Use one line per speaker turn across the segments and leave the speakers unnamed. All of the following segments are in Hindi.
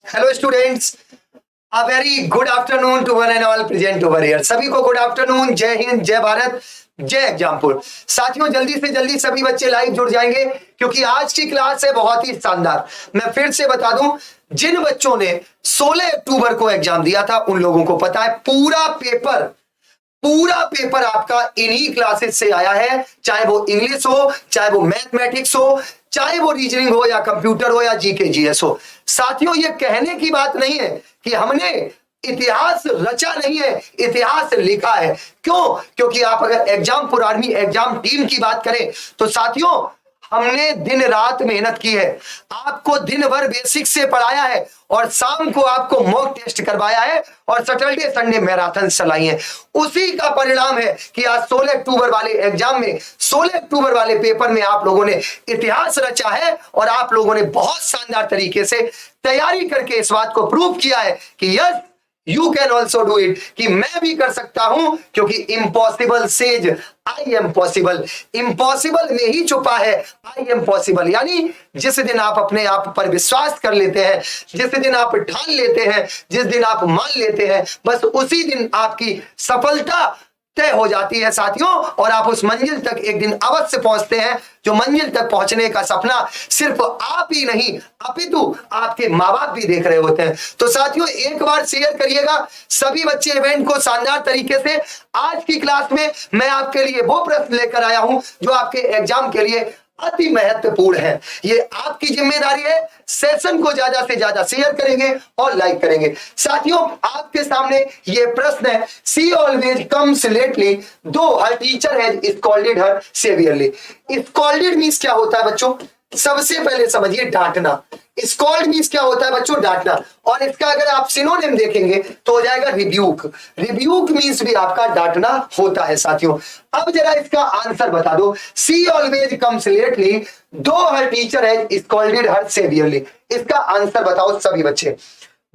Hello students, a very good afternoon to one and all present over here. सभी को गुड आफ्टरनून, जय हिंद, जय भारत, जय एग्जामपुर। साथियों, जल्दी से जल्दी सभी बच्चे लाइव जुड़ जाएंगे क्योंकि आज की क्लास है बहुत ही शानदार। मैं फिर से बता दूं, जिन बच्चों ने 16 अक्टूबर को एग्जाम दिया था उन लोगों को पता है पूरा पेपर आपका इन्हीं क्लासेस से आया है, चाहे वो इंग्लिश हो, चाहे वो मैथमेटिक्स हो, चाहे वो रीजनिंग हो या कंप्यूटर हो या जीके जीएस हो। साथियों, ये कहने की बात नहीं है कि हमने इतिहास रचा नहीं है, इतिहास लिखा है। क्यों? क्योंकि आप अगर एग्जामपुर आर्मी एग्जाम टीम की बात करें तो साथियों, हमने दिन रात मेहनत की है, आपको दिन भर बेसिक से पढ़ाया है और शाम को आपको मॉक टेस्ट करवाया है और सैटरडे संडे मैराथन चलाई है। उसी का परिणाम है कि आज 16 अक्टूबर वाले एग्जाम में, 16 अक्टूबर वाले पेपर में आप लोगों ने इतिहास रचा है और आप लोगों ने बहुत शानदार तरीके से तैयारी करके इस बात को प्रूव किया है कि yes you can also do it, कि मैं भी कर सकता हूं, क्योंकि impossible says I am possible. Impossible में ही छुपा है आई एम पॉसिबल। यानी जिस दिन आप अपने आप पर विश्वास कर लेते हैं, जिस दिन आप ठान लेते हैं, जिस दिन आप मान लेते हैं, बस उसी दिन आपकी सफलता तय हो जाती है साथियों, और आप उस मंजिल तक एक दिन अवश्य पहुंचते हैं। जो मंजिल तक पहुंचने का सपना सिर्फ आप ही नहीं अपितु आपके माँ बाप भी देख रहे होते हैं। तो साथियों, एक बार शेयर करिएगा सभी बच्चे इवेंट को शानदार तरीके से। आज की क्लास में मैं आपके लिए वो प्रश्न लेकर आया हूं जो आपके एग्जाम के लिए अति महत्वपूर्ण है। ये आपकी जिम्मेदारी है, सेशन को ज्यादा से ज्यादा शेयर करेंगे और लाइक करेंगे। साथियों, आपके सामने ये प्रश्न है, सी always comes lately though her teacher has scolded her severely. Scolded means क्या होता है बच्चों? सबसे पहले समझिए, डांटना। स्कॉल्ड मींस क्या होता है बच्चों? डांटना। और इसका अगर आप सिनोनिम देखेंगे तो हो जाएगा रिब्यूक। रिब्यूक मींस भी आपका डांटना होता है साथियों। अब जरा इसका आंसर बता दो। सी always comes lately though her teacher has scolded her सेवियरली। इसका आंसर बताओ सभी बच्चे।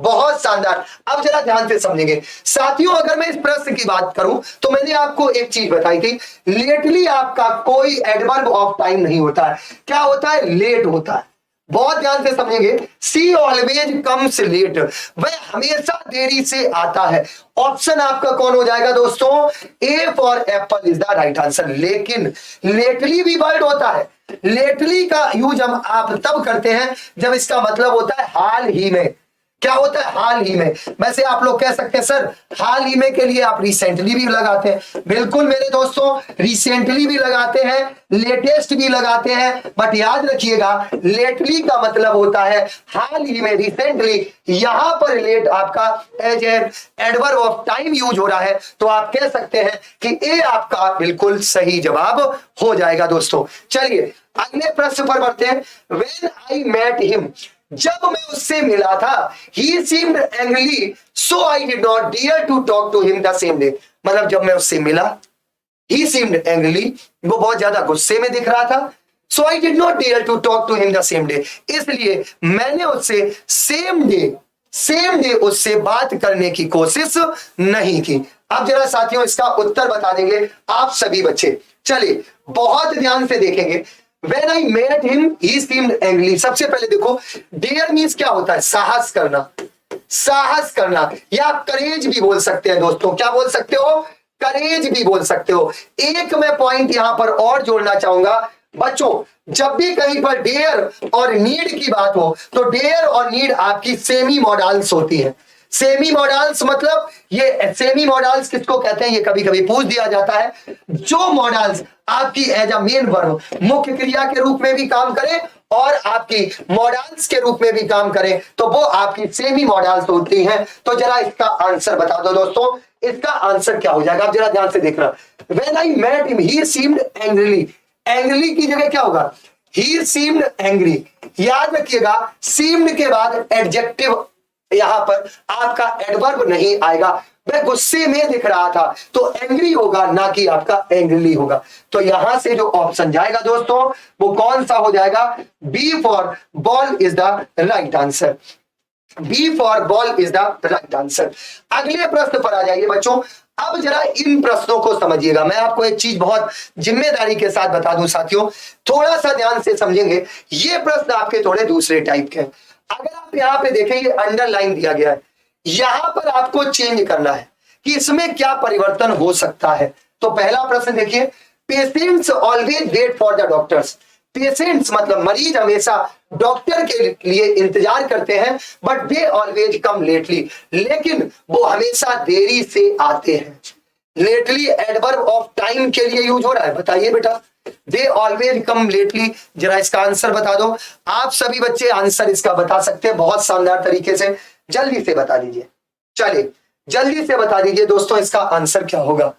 बहुत शानदार। अब जरा ध्यान से समझेंगे साथियों, अगर मैं इस प्रश्न की बात करूं तो मैंने आपको एक चीज बताई थी, लेटली आपका कोई एडवर्ब ऑफ टाइम नहीं होता है। क्या होता है? लेट होता है। बहुत ध्यान से समझेंगे, सी ऑलवेज कम्स लेट, वह हमेशा देरी से आता है। ऑप्शन आपका कौन हो जाएगा दोस्तों? ए for apple is the right answer. लेकिन लेटली भी वर्ड होता है। लेटली का यूज हम आप तब करते हैं जब इसका मतलब होता है हाल ही में। क्या होता है? हाल ही में। वैसे आप लोग कह सकते हैं सर हाल ही में के लिए आप रिसेंटली भी लगाते हैं। बिल्कुल मेरे दोस्तों, रिसेंटली भी लगाते हैं, लेटेस्ट भी लगाते हैं, बट याद रखिएगा लेटली का मतलब होता है हाल ही में, रिसेंटली। यहां पर लेट आपका as adverb of time use हो रहा है, तो आप कह सकते हैं कि ए आपका बिल्कुल सही जवाब हो जाएगा दोस्तों। चलिए अगले प्रश्न पर बढ़ते हैं। व्हेन आई मेट हिम, जब मैं उससे मिला था, he seemed angry, so I did not dare to talk to him the same day। मतलब जब मैं उससे मिला, he seemed angry, वो बहुत ज्यादा गुस्से में दिख रहा था, so I did not dare to talk to him the same day, इसलिए मैंने उससे सेम डे उससे बात करने की कोशिश नहीं की। अब जरा साथियों इसका उत्तर बता देंगे आप सभी बच्चे। चलिए बहुत ध्यान से देखेंगे। When I met him, he seemed angry। सबसे पहले देखो, dare means क्या होता है? साहस करना, साहस करना, या करेज भी बोल सकते हैं दोस्तों। क्या बोल सकते हो? करेज भी बोल सकते हो। एक मैं पॉइंट यहां पर और जोड़ना चाहूंगा बच्चों, जब भी कहीं पर डेयर और नीड की बात हो तो डेयर और नीड आपकी सेमी मॉडल्स होती है। सेमी मॉडल्स मतलब, ये सेमी मॉडल्स किसको कहते हैं? ये कभी कभी पूछ दिया जाता है। जो मॉडल्स आपकी एज अ मेन वर्ब, मुख्य क्रिया के रूप में भी काम करें और आपकी मॉडल्स के रूप में भी काम करें, तो वो आपकी सेमी मॉडल्स होती हैं। तो जरा इसका आंसर बता दो दोस्तों। इसका आंसर क्या हो जाएगा? आप जरा ध्यान से देखना। When I met him he seemed angrily. Angrily की जगह क्या होगा? He seemed angry. याद रखिएगा, सीम्ड के बाद एडजेक्टिव, यहां पर आपका एडवर्ब नहीं आएगा। वह गुस्से में दिख रहा था तो एंग्री होगा, ना कि आपका एंग्रीली होगा। तो यहां से जो ऑप्शन जाएगा दोस्तों वो कौन सा हो जाएगा? B for ball is the right answer. B for ball is the right answer. अगले प्रश्न पर आ जाइए बच्चों। अब जरा इन प्रश्नों को समझिएगा। मैं आपको एक चीज बहुत जिम्मेदारी के साथ बता दूं साथियों, थोड़ा सा ध्यान से समझेंगे। ये प्रश्न आपके थोड़े दूसरे टाइप के हैं। अगर आप यहाँ पे देखें, ये अंडरलाइन दिया गया है, यहां पर आपको चेंज करना है कि इसमें क्या परिवर्तन हो सकता है। तो पहला प्रश्न देखिए, patients always wait for the doctors. Patients मतलब मरीज हमेशा डॉक्टर के लिए इंतजार करते हैं, but they always come lately, लेकिन वो हमेशा देरी से आते हैं। लेटली एडवर्ब ऑफ टाइम के लिए यूज हो रहा है, बताइए बेटा। दे ऑलवेज कम लेटली, जरा इसका आंसर बता दो। आप सभी बच्चे आंसर इसका बता सकते हैं बहुत शानदार तरीके से, जल्दी से बता दीजिए। चलिए जल्दी से बता दीजिए दोस्तों, इसका आंसर क्या होगा।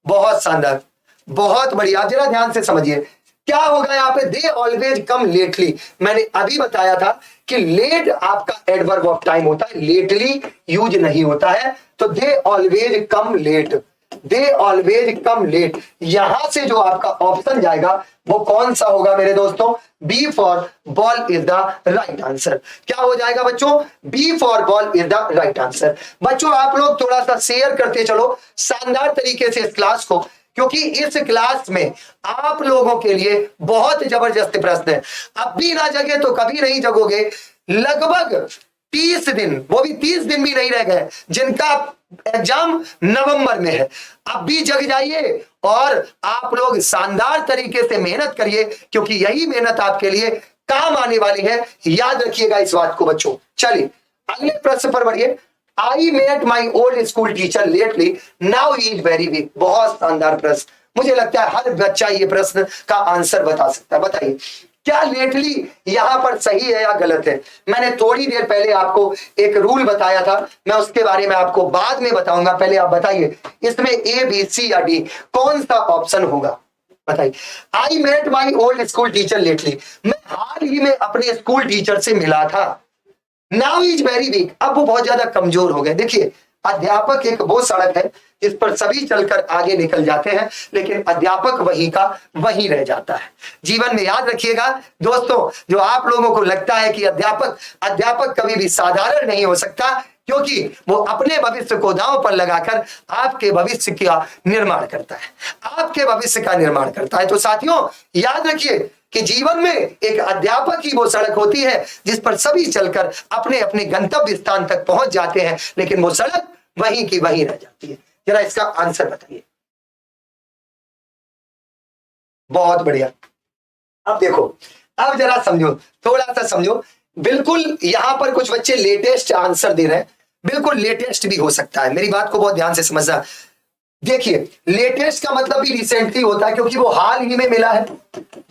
बहुत शानदार, बहुत बढ़िया। जरा ध्यान से समझिए क्या होगा यहाँ पे, दे ऑलवेज कम लेटली। मैंने अभी बताया था कि लेट आपका एडवर्ब ऑफ टाइम होता है, लेटली यूज नहीं होता है। तो they always come late, they always come late, यहां से जो आपका ऑप्शन जाएगा वो कौन सा होगा मेरे दोस्तों, B for ball is the right answer. क्या हो जाएगा बच्चों, B for ball is the right answer. बच्चों आप लोग थोड़ा सा शेयर करते चलो शानदार तरीके से इस क्लास को, क्योंकि इस क्लास में आप लोगों के लिए बहुत जबरदस्त प्रश्न है। अब भी ना जगे तो कभी नहीं जगोगे। लगभग 30 दिन, वो भी 30 दिन भी नहीं रह गए जिनका एग्जाम नवंबर में है। अब भी जग जाइए और आप लोग शानदार तरीके से मेहनत करिए, क्योंकि यही मेहनत आपके लिए काम आने वाली है। याद रखिएगा इस बात को बच्चों। चलिए अगले प्रश्न पर बढ़िए। I met my old school teacher lately, now he is very weak. बहुत शानदार प्रश्न, मुझे लगता है हर बच्चा ये प्रश्न का आंसर बता सकता है। बताइए क्या लेटली यहां पर सही है या गलत है। मैंने थोड़ी देर पहले आपको एक रूल बताया था, मैं उसके बारे में आपको बाद में बताऊंगा। पहले आप बताइए इसमें ए बी सी या डी कौन सा ऑप्शन होगा, बताइए। I met my old school teacher lately, मैं हाल ही में अपने स्कूल टीचर से मिला था। नाउ इज वेरी वीक, अब वो बहुत ज्यादा कमजोर हो गए। देखिए अध्यापक एक वो सड़क है जिस पर सभी चलकर आगे निकल जाते हैं, लेकिन अध्यापक वहीं का वहीं रह जाता है। जीवन में याद रखिएगा दोस्तों, जो आप लोगों को लगता है कि अध्यापक कभी भी साधारण नहीं हो सकता, क्योंकि वो अपने भविष्य को दांव पर लगाकर आपके भविष्य का निर्माण करता है, आपके भविष्य का निर्माण करता है। तो साथियों याद रखिए कि जीवन में एक अध्यापक ही वो सड़क होती है जिस पर सभी चलकर अपने अपने गंतव्य स्थान तक पहुंच जाते हैं, लेकिन वो सड़क वहीं की वहीं रह जाती है। जरा इसका आंसर बताइए। बहुत बढ़िया। अब देखो, अब जरा समझो, थोड़ा सा समझो। बिल्कुल यहां पर कुछ बच्चे लेटेस्ट आंसर दे रहे हैं, बिल्कुल लेटेस्ट भी हो सकता है। मेरी बात को बहुत ध्यान से समझना। देखिए लेटेस्ट का मतलब भी रिसेंटली होता है, क्योंकि वो हाल ही में मिला है।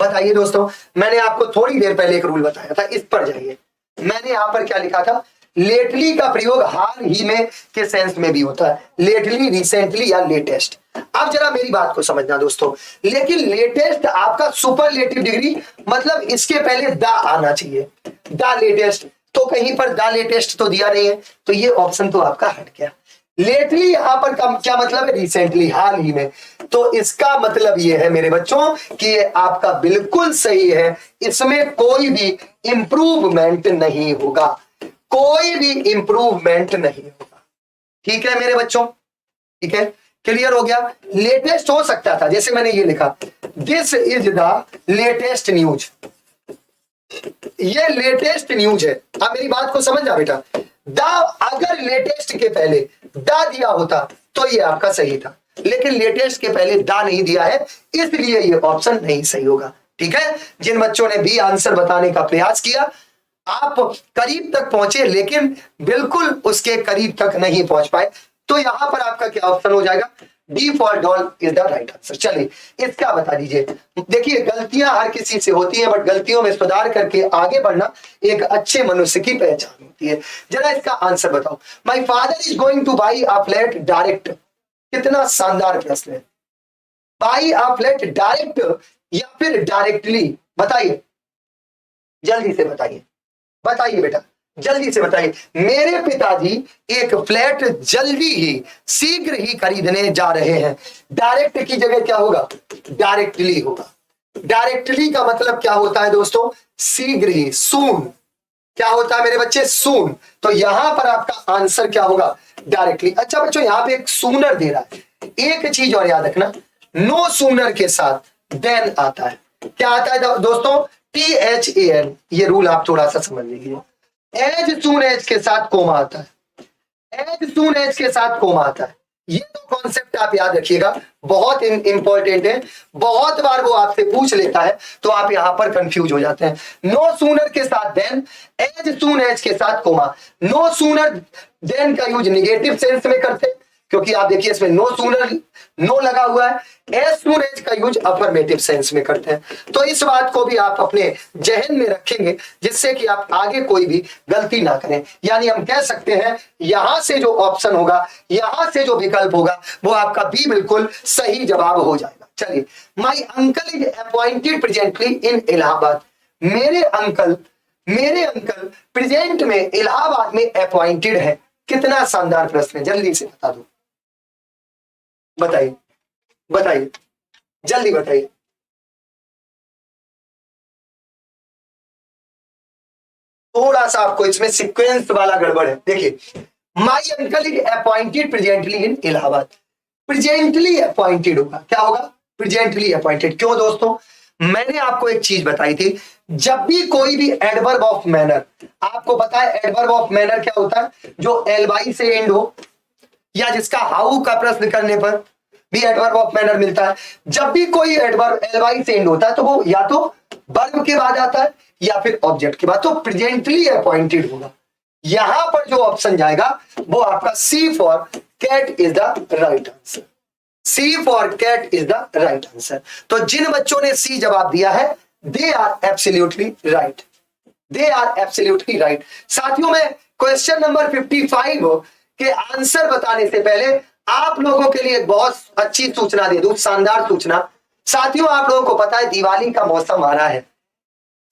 बताइए दोस्तों, मैंने आपको थोड़ी देर पहले एक रूल बताया था, इस पर जाइए। मैंने यहां पर क्या लिखा था, लेटली का प्रयोग हाल ही में के सेंस में भी होता है, लेटली, रिसेंटली या लेटेस्ट। अब जरा मेरी बात को समझना दोस्तों, लेकिन लेटेस्ट आपका सुपरलेटिव डिग्री, मतलब इसके पहले द आना चाहिए, द लेटेस्ट। तो कहीं पर द लेटेस्ट तो दिया नहीं है, तो ये ऑप्शन तो आपका हट गया। लेटली यहां पर क्या मतलब है, रिसेंटली, हाल ही में। तो इसका मतलब ये है मेरे बच्चों कि ये आपका बिल्कुल सही है, इसमें कोई भी इंप्रूवमेंट नहीं होगा, कोई भी इंप्रूवमेंट नहीं होगा। ठीक है मेरे बच्चों, ठीक है, क्लियर हो गया। लेटेस्ट हो सकता था, जैसे मैंने ये लिखा, this is the latest news, ये लेटेस्ट न्यूज है। अब मेरी बात को समझ जा बेटा, द अगर लेटेस्ट के पहले द दिया होता तो ये आपका सही था, लेकिन लेटेस्ट के पहले द नहीं दिया है, इसलिए ये ऑप्शन नहीं सही होगा। ठीक है, जिन बच्चों ने भी आंसर बताने का प्रयास किया, आप करीब तक पहुंचे, लेकिन बिल्कुल उसके करीब तक नहीं पहुंच पाए। तो यहां पर आपका क्या ऑप्शन हो जाएगा, D for doll is the right answer. चलिए इसका बता दीजिए। देखिए गलतियां हर किसी से होती हैं, बट गलतियों में सुधार करके आगे बढ़ना एक अच्छे मनुष्य की पहचान होती है। जरा इसका आंसर बताओ। My father is going to buy a flat direct, कितना शानदार प्रश्न है। बाई अ फ्लैट डायरेक्ट या फिर डायरेक्टली, बताइए जल्दी से बताइए, बताइए बेटा जल्दी से बताइए। मेरे पिताजी एक फ्लैट जल्दी ही, शीघ्र ही खरीदने जा रहे हैं। डायरेक्ट की जगह क्या होगा, डायरेक्टली होगा। डायरेक्टली का मतलब क्या होता है दोस्तों, शीघ्र ही, सून। क्या होता है मेरे बच्चे, सून। तो यहां पर आपका आंसर क्या होगा, डायरेक्टली। अच्छा बच्चों यहां पे एक सूनर दे रहा है, एक चीज और याद रखना, नो सूनर के साथ देन आता है। क्या आता है दोस्तों, THAN। ये रूल आप थोड़ा सा समझ लीजिए। एज सून एज के साथ कोमा आता है, एज सून एज के साथ कोमा आता है। ये दो कॉन्सेप्ट आप याद रखिएगा, बहुत इंपॉर्टेंट है, बहुत बार वो आपसे पूछ लेता है तो आप यहां पर कंफ्यूज हो जाते हैं। नो सूनर के साथ देन, एज सून एज के साथ कोमा। नो सूनर देन का यूज निगेटिव सेंस में करते हैं, क्योंकि आप देखिए इसमें नो सूनर नो लगा हुआ है। एज सून एज का यूज अफर्मेटिव सेंस में करते हैं। तो इस बात को भी आप अपने जहन में रखेंगे, जिससे कि आप आगे कोई भी गलती ना करें। यानी हम कह सकते हैं यहां से जो ऑप्शन होगा, यहां से जो विकल्प होगा, वो आपका बी बिल्कुल सही जवाब हो जाएगा। चलिए, my uncle is appointed presently in Allahabad. मेरे अंकल प्रेजेंट में इलाहाबाद में अपॉइंटेड है। कितना शानदार प्रश्न है, जल्दी से बता दो, बताइए बताइए, जल्दी बताइए। थोड़ा सा आपको इसमें सीक्वेंस वाला गड़बड़ है। देखिए, my uncle is appointed presently in Allahabad. Presently appointed होगा, क्या होगा? Presently appointed. क्यों दोस्तों? मैंने आपको एक चीज बताई थी, जब भी कोई भी एडवर्ब ऑफ मैनर, आपको पता है एडवर्ब ऑफ मैनर क्या होता है? जो एलवाई से एंड हो, या जिसका हाउ का प्रश्न करने पर भी एडवर्ब ऑफ मैनर मिलता है। जब भी कोई एडवर्ब एलवाई से एंड होता है तो वो या तो वर्ब के बाद आता है या फिर ऑब्जेक्ट के बाद। तो प्रेजेंटली अपॉइंटेड होगा। यहां पर जो ऑप्शन जाएगा वो आपका C for cat is the right answer. C for cat is the right answer. तो जिन बच्चों ने सी जवाब दिया है, they are absolutely right, they are absolutely right. साथियों, में क्वेश्चन नंबर 55 के आंसर बताने से पहले आप लोगों के लिए बहुत अच्छी सूचना दे दूं, शानदार सूचना। साथियों, आप लोगों को पता है दिवाली का मौसम आ रहा है,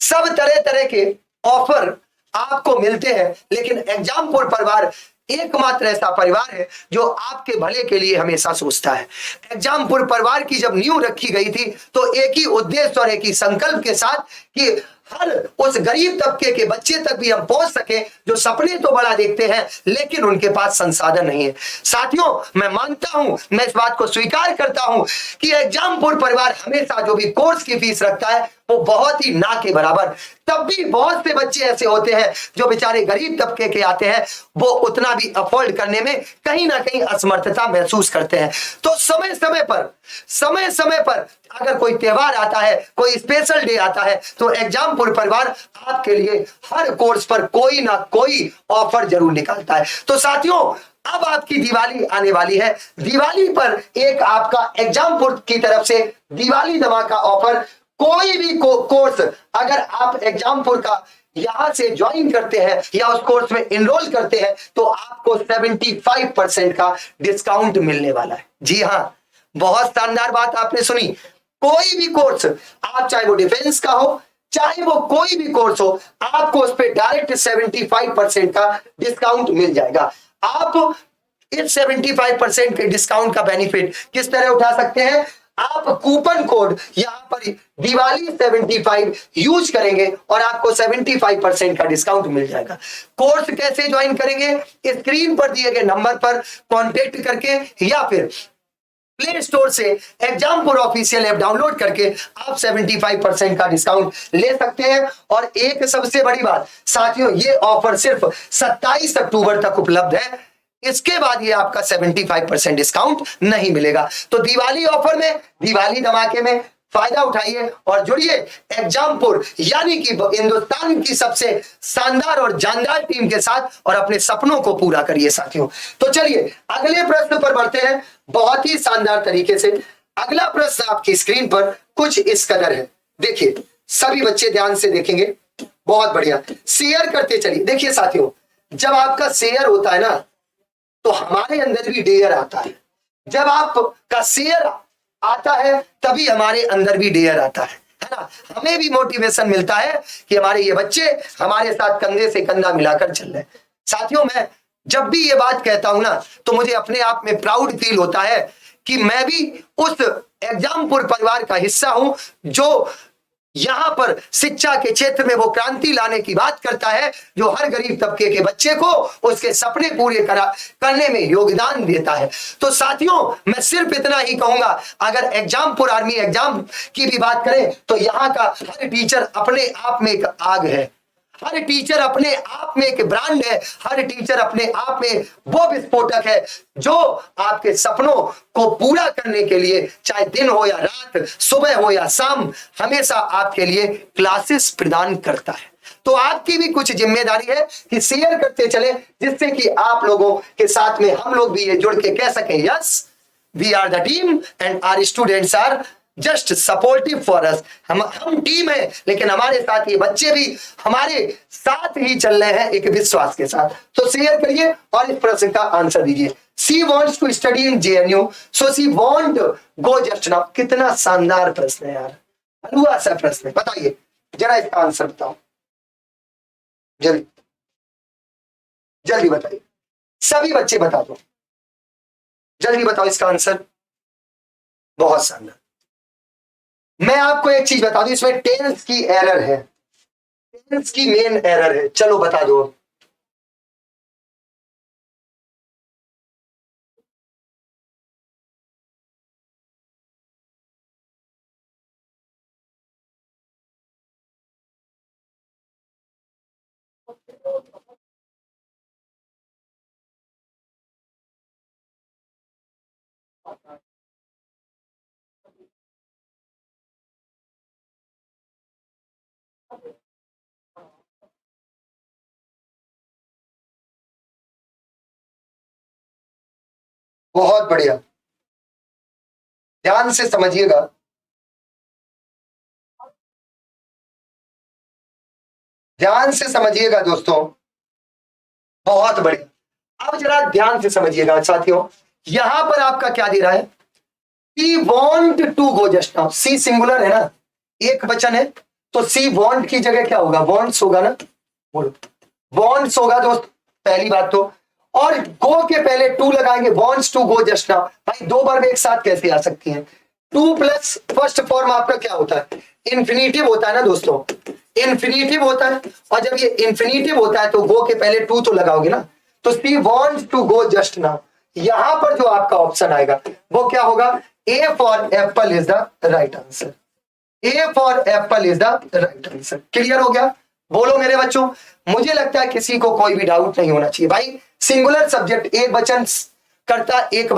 सब तरह तरह के ऑफर आपको मिलते हैं, लेकिन एग्जामपुर परिवार एकमात्र ऐसा परिवार है जो आपके भले के लिए हमेशा सोचता है। एग्जामपुर परिवार की जब नींव रखी गई थी तो एक ही उद्देश्य और एक ही संकल्प के साथ कि हर उस गरीब तबके के बच्चे तक भी हम पहुंच सके जो सपने तो बड़ा देखते हैं लेकिन उनके पास संसाधन नहीं है। साथियों, मैं मानता हूं, मैं इस बात को स्वीकार करता हूं कि एग्जामपुर परिवार हमेशा जो भी कोर्स की फीस रखता है वो बहुत ही ना के बराबर। तब भी बहुत से बच्चे ऐसे होते हैं जो बेचारे गरीब तबके के आते हैं, वो उतना भी अफोर्ड करने में कहीं ना कहीं असमर्थता महसूस करते हैं। तो समय समय पर अगर कोई त्योहार आता है, कोई स्पेशल डे आता है, तो एग्जामपुर परिवार आपके लिए हर कोर्स पर कोई ना कोई ऑफर जरूर निकालता है। तो साथियों, अब आपकी दिवाली आने वाली है। दिवाली पर एक आपका एग्जामपुर की तरफ से दिवाली धमाका ऑफर, कोई भी कोर्स अगर आप एग्जामपुर का यहां से ज्वाइन करते हैं या उस कोर्स में इनरोल करते हैं तो आपको 75% का डिस्काउंट मिलने वाला है। जी हां, बहुत शानदार बात आपने सुनी। कोई भी कोर्स, आप चाहे वो डिफेंस का हो, चाहे वो कोई भी कोर्स हो, आपको उस पर डायरेक्ट 75% का डिस्काउंट मिल जाएगा। आप इस 75% के डिस्काउंट का बेनिफिट किस तरह उठा सकते हैं? आप कूपन कोड यहां पर दिवाली 75 यूज करेंगे और आपको 75% का डिस्काउंट मिल जाएगा। कोर्स कैसे ज्वाइन करेंगे? स्क्रीन पर दिए गए नंबर पर कांटेक्ट करके या फिर प्ले स्टोर से एग्जामपुर ऑफिशियल ऐप डाउनलोड करके आप 75% का डिस्काउंट ले सकते हैं। और एक सबसे बड़ी बात साथियों, ये ऑफर सिर्फ 27 अक्टूबर तक उपलब्ध है। इसके बाद ये आपका 75% डिस्काउंट नहीं मिलेगा। तो दिवाली ऑफर में, दिवाली धमाके में फायदा उठाइए और जुड़िए एग्जामपुर यानी कि हिंदुस्तान की सबसे शानदार और जानदार टीम के साथ और अपने सपनों को पूरा करिए साथियों। तो चलिए अगले प्रश्न पर बढ़ते हैं बहुत ही शानदार तरीके से। अगला प्रश्न आपकी स्क्रीन पर कुछ इस कदर है, देखिए सभी बच्चे ध्यान से देखेंगे, बहुत बढ़िया, शेयर करते चलिए। देखिए साथियों, जब आपका शेयर होता है ना तो हमारे अंदर भी डेयर आता है। जब आपका शेयर आता है तभी हमारे अंदर भी डेयर आता है ना। हमें भी मोटिवेशन मिलता है कि हमारे ये बच्चे हमारे साथ कंधे से कंधा मिलाकर चल रहे हैं। साथियों, मैं जब भी ये बात कहता हूं ना तो मुझे अपने आप में प्राउड फील होता है कि मैं भी उस एग्जामपुर परिवार का हिस्सा हूं जो यहां पर शिक्षा के क्षेत्र में वो क्रांति लाने की बात करता है, जो हर गरीब तबके के बच्चे को उसके सपने पूरे करने में योगदान देता है। तो साथियों, मैं सिर्फ इतना ही कहूंगा, अगर एग्जामपुर आर्मी एग्जाम की भी बात करें तो यहां का हर टीचर अपने आप में एक आग है। हर टीचर अपने आप में एक ब्रांड है, हर टीचर अपने आप में वो विस्फोटक है जो आपके सपनों को पूरा करने के लिए, चाहे दिन हो या रात, सुबह हो या शाम, हमेशा आपके लिए क्लासेस प्रदान करता है। तो आपकी भी कुछ जिम्मेदारी है कि शेयर करते चले, जिससे कि आप लोगों के साथ में हम लोग भी ये जुड़ के कह सकें, yes we are the team and our students are just supportive for us. हम टीम है, लेकिन हमारे साथ ये बच्चे भी हमारे साथ ही चल रहे हैं एक विश्वास के साथ। तो शेयर करिए और इस प्रश्न का आंसर दीजिए। She wants to study in JNU, so she want go just now. कितना शानदार प्रश्न है यार, हलवा सा प्रश्न है। बताइए जरा इसका आंसर बताओ, जल्दी जल्दी बताइए, सभी बच्चे बता दो, जल्दी बताओ इसका आंसर। बहुत शानदार। मैं आपको एक चीज बता दूं, इसमें टेंस की एरर है, टेंस की मेन एरर है। चलो बता दो। बहुत बढ़िया, ध्यान से समझिएगा। ध्यान से समझिएगा दोस्तों, बहुत बढ़िया। अब जरा ध्यान से समझिएगा साथियों, यहां पर आपका क्या दे रहा है, she want to go just now. She singular है ना, एक वचन है, तो सी वॉन्ट की जगह क्या होगा, वॉन्ट्स होगा ना। बोलो वॉन्ट्स होगा दोस्त, पहली बात तो। और गो के पहले टू लगाएंगे, wants to go just now. भाई दो बार एक साथ कैसे आ सकती हैं। टू प्लस फर्स्ट फॉर्म आपका क्या होता है, इन्फिनिटिव होता है ना दोस्तों, इन्फिनिटिव होता है। और जब ये इन्फिनिटिव होता है तो गो के पहले टू तो लगाओगे ना। तो she wants to go just now, यहां पर जो आपका ऑप्शन आएगा वो क्या होगा, A for apple is the right answer. A for apple is the right answer. Clear हो गया, बोलो मेरे बच्चों। मुझे लगता है किसी को कोई भी डाउट नहीं होना चाहिए। भाई सिंगुलर सब्जेक्ट, एक वचन करता, एक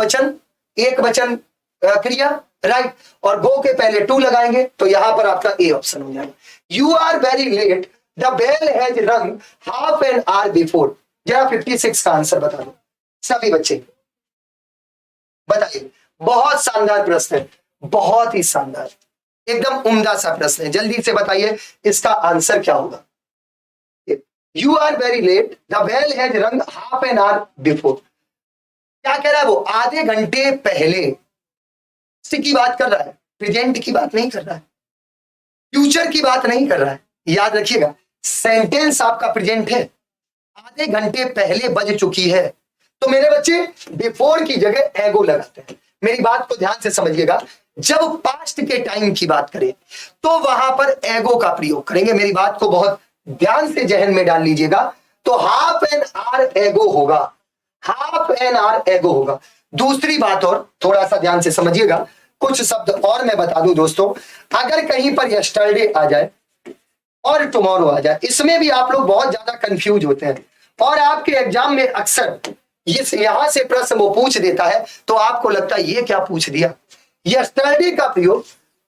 वचन क्रिया, राइट। और गो के पहले टू लगाएंगे तो यहां पर आपका ए ऑप्शन हो जाएगा। You are very late, the bell has rung half an hour before. जरा 56 का आंसर बता दो सभी बच्चे, बताइए। बहुत शानदार प्रश्न है, बहुत ही शानदार, एकदम उम्दा सा प्रश्न है। जल्दी से बताइए इसका आंसर क्या होगा। You are very late, the bell has rung half an hour before. क्या कह रहा है वो, आधे घंटे पहले की बात कर रहा है, प्रेजेंट की बात नहीं कर रहा है, फ्यूचर की बात नहीं कर रहा है। याद रखिएगा, सेंटेंस आपका प्रेजेंट है, आधे घंटे पहले बज चुकी है। तो मेरे बच्चे बिफोर की जगह एगो लगाते हैं। मेरी बात को ध्यान से समझिएगा, जब पास्ट के टाइम की बात करें तो वहां पर एगो का प्रयोग करेंगे। मेरी बात को बहुत ध्यान से जहन में डाल लीजिएगा। तो हाफ एन आवर एगो होगा, हाफ एन आवर एगो होगा। दूसरी बात और थोड़ा सा ध्यान से समझिएगा, कुछ शब्द और मैं बता दूं दोस्तों। अगर कहीं पर यस्टरडे आ जाए और टुमारो आ जाए, इसमें भी आप लोग बहुत ज्यादा कंफ्यूज होते हैं। और आपके एग्जाम में अक्सर यहां से प्रश्न वो पूछ देता है तो आपको लगता है ये क्या पूछ दिया। यस्टरडे का प्रयोग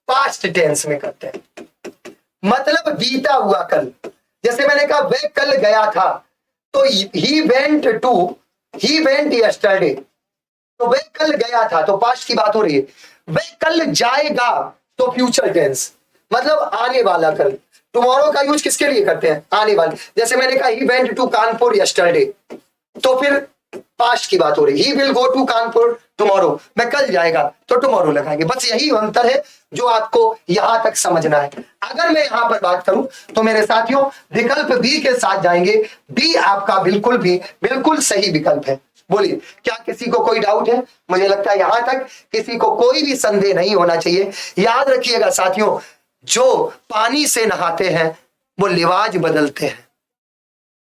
पास्ट टेंस में करते हैं, मतलब बीता हुआ कल। जैसे मैंने कहा वह कल गया था, तो ही वेंट यस्टरडे, तो वह कल गया था, तो पास्ट की बात हो रही है। वह कल जाएगा, तो फ्यूचर टेंस, मतलब आने वाला कल। टुमारो का यूज किसके लिए करते हैं, आने वाले। जैसे मैंने कहा he went to Kanpur yesterday, तो फिर पास्ट की बात हो रही, he will go to Kanpur tomorrow, मैं कल जाएगा तो टुमारो लगाएंगे। बस यही अंतर है जो आपको यहां तक समझना है। अगर मैं यहां पर बात करूं तो मेरे साथियों विकल्प बी के साथ जाएंगे। बी आपका बिल्कुल सही विकल्प है। बोलिए क्या किसी को कोई डाउट है। मुझे लगता है यहां तक किसी को कोई भी संदेह नहीं होना चाहिए। याद रखिएगा साथियों, जो पानी से नहाते हैं वो लिवाज बदलते हैं,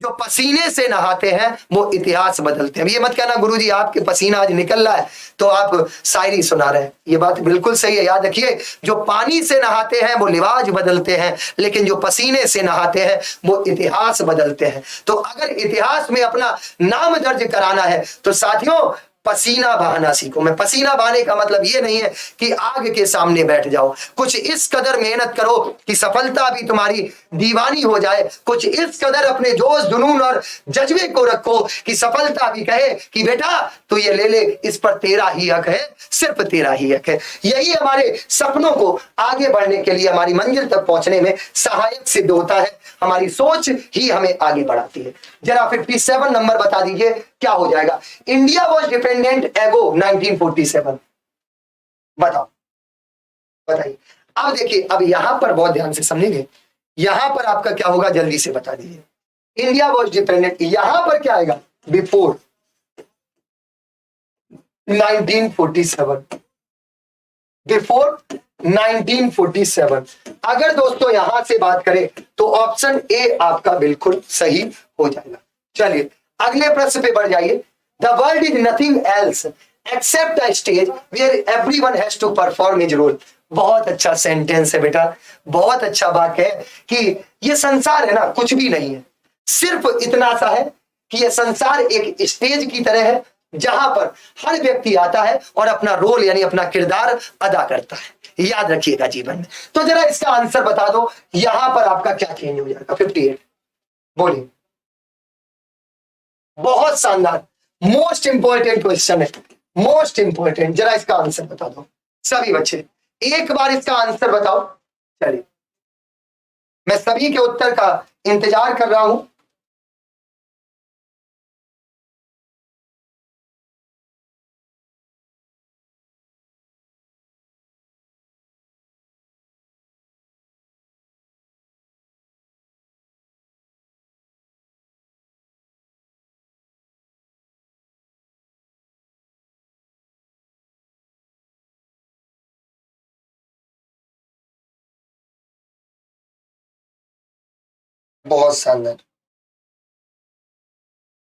जो पसीने से नहाते हैं वो इतिहास बदलते हैं। ये मत कहना गुरुजी आपके पसीना आज निकल रहा है तो आप शायरी सुना रहे हैं, ये बात बिल्कुल सही है। याद रखिए, जो पानी से नहाते हैं वो लिवाज बदलते हैं, लेकिन जो पसीने से नहाते हैं वो इतिहास बदलते हैं। तो अगर इतिहास में अपना नाम दर्ज कराना है तो साथियों पसीना बहाना सीखो। मैं पसीना बहाने का मतलब ये नहीं है कि आग के सामने बैठ जाओ, कुछ इस कदर मेहनत करो कि सफलता भी तुम्हारी दीवानी हो जाए, कुछ इस कदर अपने जोश जुनून और जज्बे को रखो कि सफलता भी कहे कि बेटा तू ये ले ले, इस पर तेरा ही हक है, सिर्फ तेरा ही हक है। यही हमारे सपनों को आगे बढ़ने के लिए, हमारी मंजिल तक पहुंचने में सहायक सिद्ध होता है। हमारी सोच ही हमें आगे बढ़ाती है। जरा 57 नंबर बता दीजिए क्या हो जाएगा। इंडिया वॉज डिपेंडेंट एगो 1947, बताओ, बताइए। अब देखिए, अब यहां पर बहुत ध्यान से समझेंगे, यहां पर आपका क्या होगा जल्दी से बता दीजिए। इंडिया वॉज डिपेंडेंट, यहां पर क्या आएगा बिफोर 1947, बिफोर 1947। अगर दोस्तों यहां से बात करें तो ऑप्शन ए आपका बिल्कुल सही हो जाएगा। चलिए अगले प्रश्न पे बढ़ जाइए। The world is nothing else except the stage where everyone has to perform his role. बहुत अच्छा सेंटेंस है बेटा, बहुत अच्छा वाक्य है कि ये संसार है ना कुछ भी नहीं है, सिर्फ इतना सा है कि ये संसार एक स्टेज की तरह है जहां पर हर व्यक्ति आता है और अपना रोल यानी अपना किरदार अदा करता है। याद रखिएगा जीवन में। तो जरा इसका आंसर बता दो, यहां पर आपका क्या चेंज हो जाएगा। 58 बोलिए। बहुत शानदार, मोस्ट इंपॉर्टेंट क्वेश्चन है, मोस्ट इंपॉर्टेंट। जरा इसका आंसर बता दो सभी बच्चे, एक बार इसका आंसर बताओ। चलिए मैं सभी के उत्तर का इंतजार कर रहा हूं। बहुत शानदार,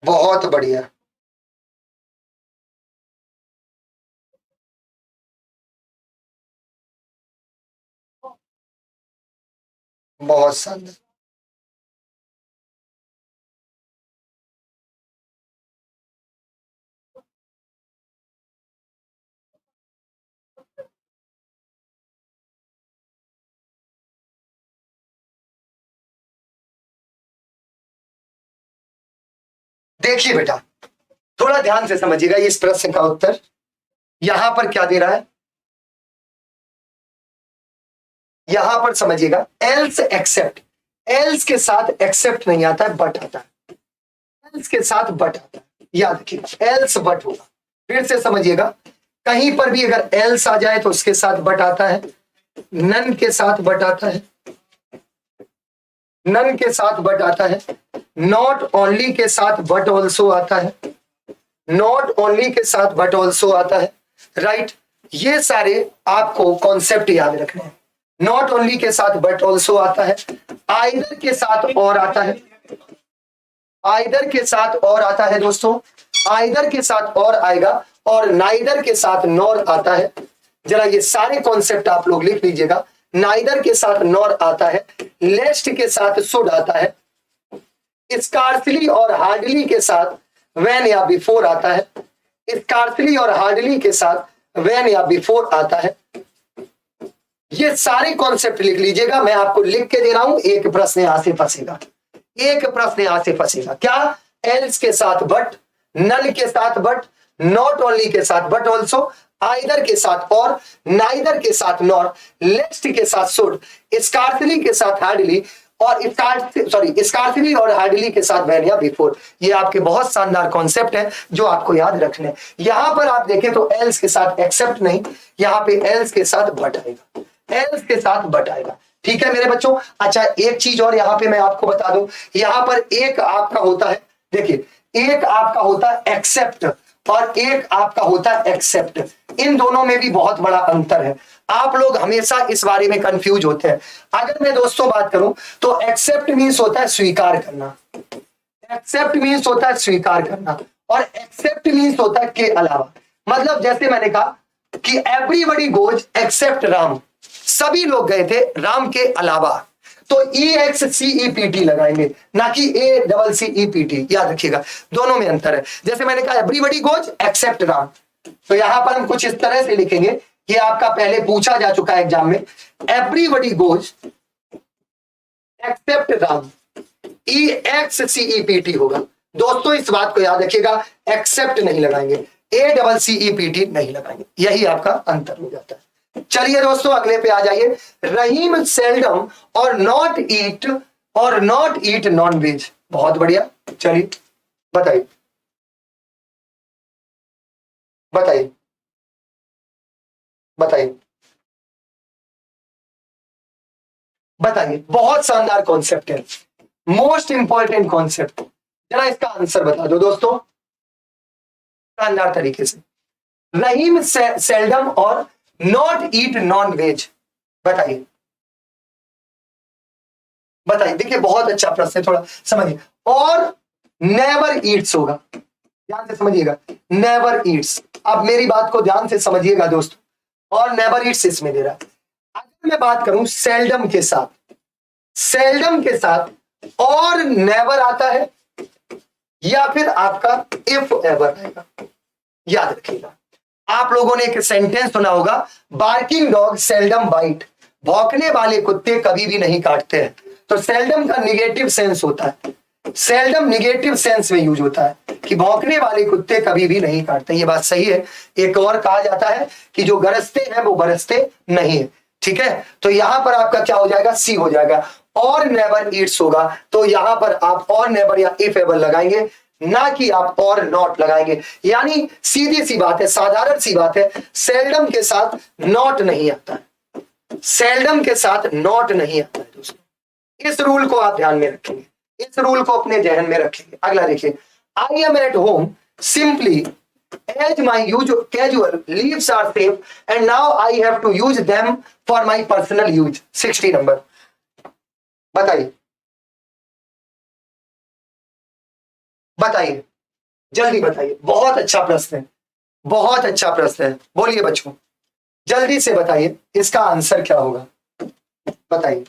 बहुत बढ़िया, बहुत शानदार। देखिए बेटा थोड़ा ध्यान से समझिएगा इस प्रश्न का उत्तर यहां पर क्या दे रहा है, यहां पर समझिएगा एल्स एक्सेप्ट, एल्स के साथ एक्सेप्ट नहीं आता है बट आता है, एल्स के साथ बट आता है। याद रखिए एल्स बट होगा। फिर से समझिएगा, कहीं पर भी अगर एल्स आ जाए तो उसके साथ बट आता है, नन के साथ बट आता है, नन के साथ बट आता है, नॉट ओनली के साथ बट ऑल्सो आता है, नॉट ओनली के साथ बट ऑल्सो आता है। राइट, ये सारे आपको कॉन्सेप्ट याद रखने हैं। नॉट ओनली के साथ बट ऑल्सो आता है, आइदर के साथ और आता है, आइदर के साथ और आता है दोस्तों, आइदर के साथ और आएगा, और नाइदर के साथ नॉर आता है। जरा ये सारे कॉन्सेप्ट आप लोग लिख लीजिएगा। नाइदर के साथ नॉर आता है, लेस्ट के साथ शुड आता है, स्कार्सली और हार्डली के साथ व्हेन या बिफोर आता है, स्कार्सली और हार्डली के साथ व्हेन या बिफोर आता है। ये सारे कॉन्सेप्ट लिख लीजिएगा, मैं आपको लिख के दे रहा हूं। एक प्रश्न यहां से फंसेगा, एक प्रश्न यहां से फंसेगा। क्या? एल्स के साथ बट, नन के साथ बट, नॉट ओनली के साथ बट ऑल्सो, आइदर के साथ और, नाइदर के साथ नॉर, लेस्ट के साथ शुड, स्कार्सली के साथ हार्डली, और स्कार्सली और हार्डली के साथ व्हेन या बिफोर। ये आपके बहुत शानदार कॉन्सेप्ट है जो आपको याद रखने। यहां पर आप देखें तो एल्स के साथ एक्सेप्ट नहीं, यहां पे एल्स के साथ बट आएगा, एल्स के साथ बट आएगा। ठीक है मेरे बच्चों। अच्छा एक चीज और यहां पे मैं आपको बता दूं, यहां पर एक आपका होता है, देखिए एक आपका होता है एक्सेप्ट और एक आपका होता है एक्सेप्ट। इन दोनों में भी बहुत बड़ा अंतर है। आप लोग हमेशा इस बारे में कंफ्यूज होते हैं। अगर मैं दोस्तों बात करूं तो एक्सेप्ट मीन्स होता है स्वीकार करना, एक्सेप्ट मीन्स होता है स्वीकार करना, और एक्सेप्ट मीन्स होता है के अलावा। मतलब जैसे मैंने कहा कि एवरीबडी गोज एक्सेप्ट राम, सभी लोग गए थे राम के अलावा, तो EXCEPT लगाएंगे, ना कि ACCEPT। याद रखिएगा दोनों में अंतर है। जैसे मैंने कहा एवरीबडी गोज एक्सेप्ट राम, तो यहां पर हम कुछ इस तरह से लिखेंगे, ये आपका पहले पूछा जा चुका है एग्जाम में, everybody goes except Ram, EXCEPT होगा। दोस्तों इस बात को याद रखिएगा, एक्सेप्ट नहीं लगाएंगे, ACCEPT नहीं लगाएंगे, यही आपका अंतर हो जाता है। चलिए दोस्तों अगले पे आ जाइए। रहीम सेल्डम और नॉट ईट नॉन वेज। बहुत बढ़िया, चलिए बताइए बताइए बताइए बताइए। बहुत शानदार कॉन्सेप्ट है, मोस्ट इंपॉर्टेंट कॉन्सेप्ट। जरा इसका आंसर बता दो दोस्तों शानदार तरीके से। रहीम सेल्डम और नॉट ईट नॉन वेज, बताइए बताइए। देखिए बहुत अच्छा प्रश्न है, थोड़ा समझिए। और नेवर ईट्स होगा, ध्यान से समझिएगा, नेवर ईट्स। अब मेरी बात को ध्यान से समझिएगा दोस्तों, और नेवर ईट्स इसमें दे रहा है। अगर मैं बात करूं सेल्डम के साथ और नेवर आता है, या फिर आपका इफ एवर आएगा। याद रखिएगा, आप लोगों ने एक सेंटेंस सुना होगा, बार्किंग डॉग सेल्डम बाइट, भौंकने वाले कुत्ते कभी भी नहीं काटते हैं। तो सेल्डम का निगेटिव सेंस होता है, सेल्डम निगेटिव सेंस में यूज होता है कि भौंकने वाले कुत्ते कभी भी नहीं काटते। ये बात सही है। एक और कहा जाता है कि जो गरजते हैं वो बरसते नहीं है, ठीक है। तो यहां पर आपका क्या हो जाएगा, सी हो जाएगा। और नेवर ईट्स होगा, तो यहां पर आप और नेवर या इफ एवर लगाएंगे, ना कि आप और नॉट लगाएंगे। यानी सीधी सी बात है, साधारण सी बात है, सेल्डम के साथ नॉट नहीं आता है, सेल्डम के साथ नॉट नहीं आता है दोस्तों। इस रूल को आप ध्यान में रखेंगे, इस रूल को अपने जहन में रखेंगे। अगला देखिए, I am at home simply as my use casual leaves are safe and now I have to use them for my personal use. 60 नंबर, बताइए बताइए, जल्दी बताइए। बहुत अच्छा प्रश्न है, बहुत अच्छा प्रश्न है। बोलिए बच्चों, जल्दी से बताइए इसका आंसर क्या होगा, बताइए।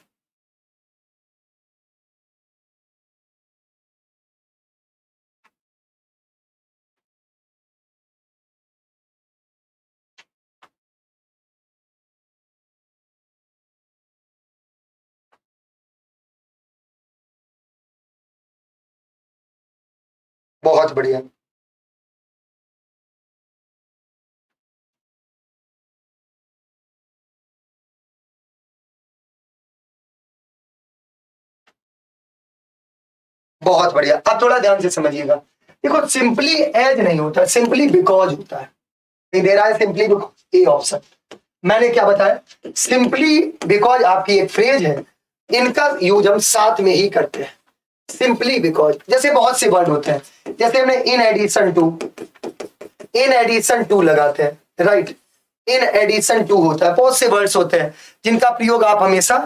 बहुत बढ़िया, बहुत बढ़िया। अब थोड़ा ध्यान से समझिएगा। देखो सिंपली एज नहीं होता, सिंपली बिकॉज होता है। नहीं दे रहा है सिंपली बिकॉज, ए ऑप्शन। मैंने क्या बताया, सिंपली बिकॉज आपकी एक फ्रेज है, इनका यूज हम साथ में ही करते हैं। सिंपली बिकॉज जैसे बहुत से वर्ड होते हैं, जैसे हमने इन एडिशन टू लगाते हैं, राइट। इन एडिशन टू होता है। बहुत से वर्ड्स होते हैं जिनका प्रयोग आप हमेशा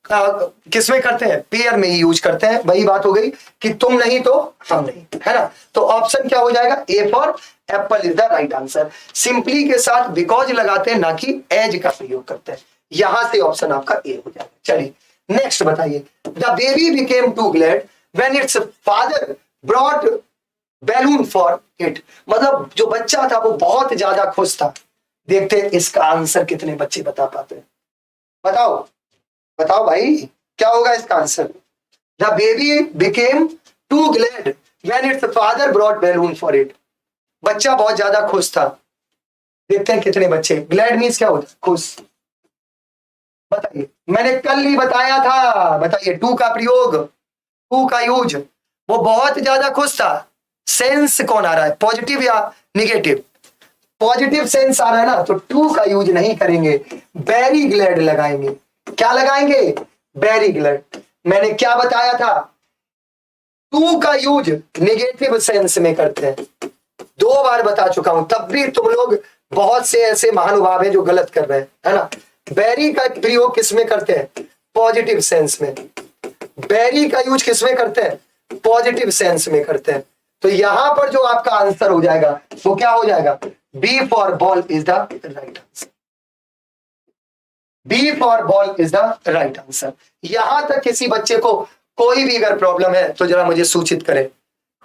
किसमें करते हैं, पेयर में ही यूज करते हैं। वही बात हो गई कि तुम नहीं तो हम नहीं, है ना। तो ऑप्शन क्या हो जाएगा, ए for apple is the right answer. Simply के साथ बिकॉज लगाते हैं, ना कि एज का प्रयोग करते हैं। यहां से ऑप्शन आपका ए हो जाएगा। चलिए नेक्स्ट बताइए। The baby became too glad when its father brought balloon for it. मतलब जो बच्चा था वो बहुत ज्यादा खुश था। देखते हैं इसका आंसर कितने बच्चे बता पाते हैं। बताओ बताओ भाई, क्या होगा इसका answer. The baby became too glad when its father brought balloon for it. बच्चा बहुत ज्यादा खुश था। देखते हैं कितने बच्चे। ग्लैड मीन्स क्या होता है, खुश। बताइए, मैंने कल ही बताया था। बताइए, टू का प्रयोग, टू का यूज। वो बहुत ज्यादा खुश था। सेंस कौन आ रहा है, पॉजिटिव या निगेटिव। पॉजिटिव सेंस आ रहा है ना, तो टू का यूज नहीं करेंगे, वेरी ग्लैड लगाएंगे। क्या लगाएंगे, वेरी ग्लैड। मैंने क्या बताया था, टू का यूज निगेटिव सेंस में करते हैं। 2 बार बता चुका हूं, तब भी तुम लोग बहुत से ऐसे महानुभाव हैं जो गलत कर रहे हैं, है ना। वेरी का प्रयोग किसमें करते हैं, पॉजिटिव सेंस में। वेरी का यूज किसमें करते हैं, पॉजिटिव सेंस में करते हैं। तो यहां पर जो आपका आंसर हो जाएगा वो क्या हो जाएगा, B for ball is the right answer. B for ball is the right answer. यहां तक किसी बच्चे को कोई भी अगर प्रॉब्लम है तो जरा मुझे सूचित करें,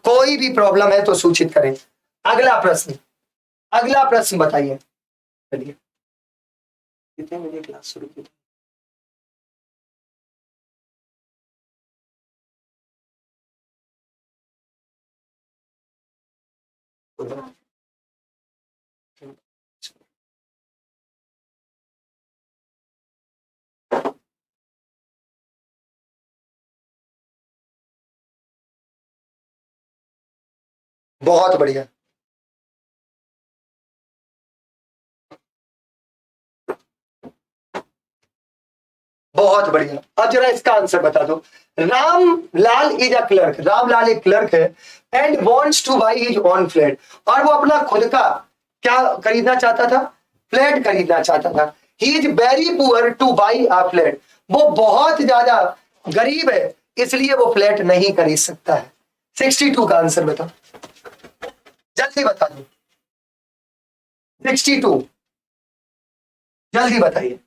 कोई भी प्रॉब्लम है तो सूचित करें। अगला प्रश्न, अगला प्रश्न बताइए। चलिए कितने बजे क्लास शुरू की? बहुत बढ़िया, बहुत बढ़िया। अब जरा इसका आंसर बता दो। Ramlal is a clerk, Ramlal एक क्लर्क है and wants to by his own flat, और वो अपना खुद का क्या खरीदना चाहता था, फ्लैट खरीदना चाहता था। ही is very poor to buy a flat, वो बहुत ज्यादा गरीब है इसलिए वो फ्लैट नहीं खरीद सकता है। 62 का आंसर बताओ, जल्दी बता दो। 62 जल्दी बताइए।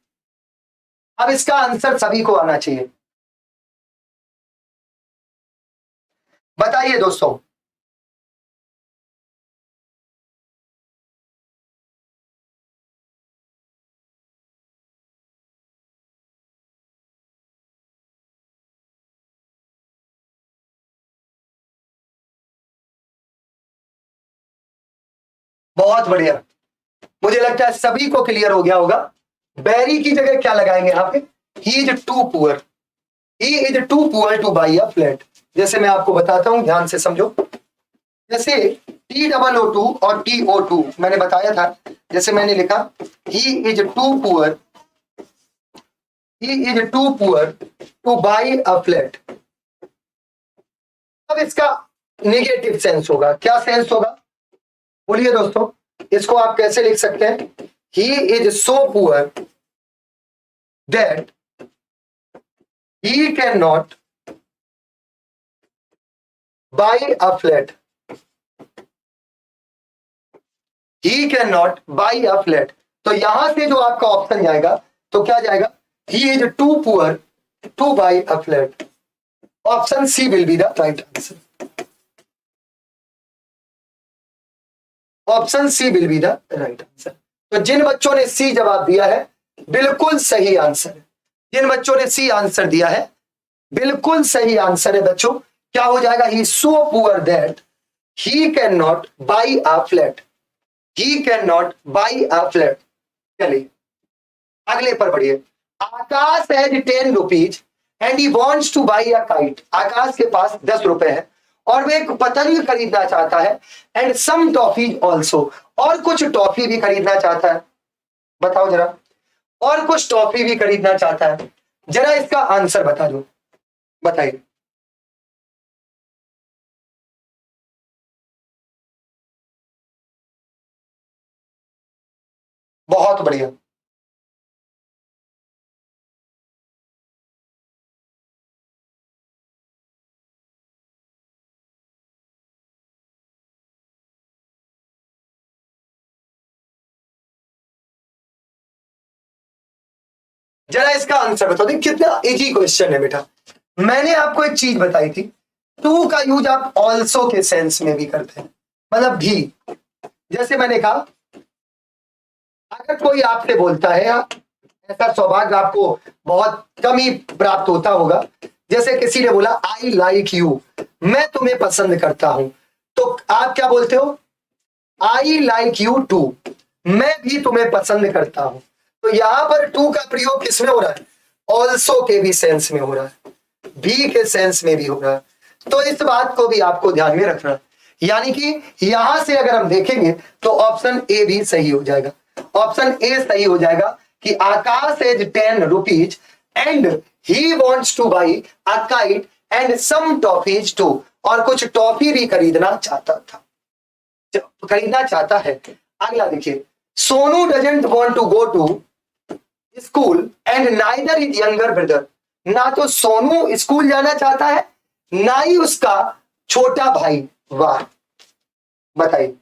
अब इसका आंसर सभी को आना चाहिए, बताइए दोस्तों। बहुत बढ़िया, मुझे लगता है सभी को क्लियर हो गया होगा। बैरी की जगह क्या लगाएंगे यहाँ पे, he is too poor, he is too poor to buy a flat. जैसे मैं आपको बताता हूं, ध्यान से समझो। जैसे T-O-O-2 और TO2 मैंने बताया था, जैसे मैंने लिखा he is too poor, he is too poor to buy a flat. अब इसका नेगेटिव सेंस होगा, क्या सेंस होगा बोलिए दोस्तों। इसको आप कैसे लिख सकते हैं, he is so poor that he can not buy a flat, he can not buy a flat. तो यहां से जो आपका ऑप्शन जाएगा तो क्या जाएगा, he is too poor to buy a flat. Option C will be the right answer, option C will be the right answer. तो जिन बच्चों ने सी जवाब दिया है बिल्कुल सही आंसर है, जिन बच्चों ने सी आंसर दिया है बिल्कुल सही आंसर है बच्चों। क्या हो जाएगा, he so poor that he can not buy a flat, he can not buy a flat. चलिए अगले पर बढ़िए। Akash has 10 rupees and he wants to buy a kite, Akash के पास 10 रुपए है और वह एक पतंग खरीदना चाहता है एंड सम टॉफी ऑल्सो, और कुछ टॉफी भी खरीदना चाहता है। बताओ जरा, और कुछ टॉफी भी खरीदना चाहता है, जरा इसका आंसर बता दो, बताइए। बहुत बढ़िया, जरा इसका आंसर बता दो। कितना इजी क्वेश्चन है बेटा। मैंने आपको एक चीज बताई थी, टू का यूज आप ऑल्सो के सेंस में भी करते हैं, मतलब भी। जैसे मैंने कहा अगर कोई आपसे बोलता है, ऐसा सौभाग्य आपको बहुत कम ही प्राप्त होता होगा, जैसे किसी ने बोला आई लाइक यू, मैं तुम्हें पसंद करता हूं, तो आप क्या बोलते हो, आई लाइक यू टू, मैं भी तुम्हें पसंद करता हूं। तो यहां पर टू का प्रयोग किसमें हो रहा है, ऑल्सो के भी सेंस में हो रहा है, भी के सेंस में भी हो रहा है। तो इस बात को भी आपको ध्यान में रखना, यानी कि यहां से अगर हम देखेंगे तो ऑप्शन ए भी सही हो जाएगा, ऑप्शन ए सही हो जाएगा कि Akash is 10 rupees and he wants to buy a kite and some toffees too, और कुछ टॉफी भी खरीदना चाहता था, खरीदना चाहता है। अगला देखिए, Sonu doesn't want to go to school and neither is younger brother, ना तो सोनू स्कूल जाना चाहता है ना ही उसका छोटा भाई, वाह। बताइए,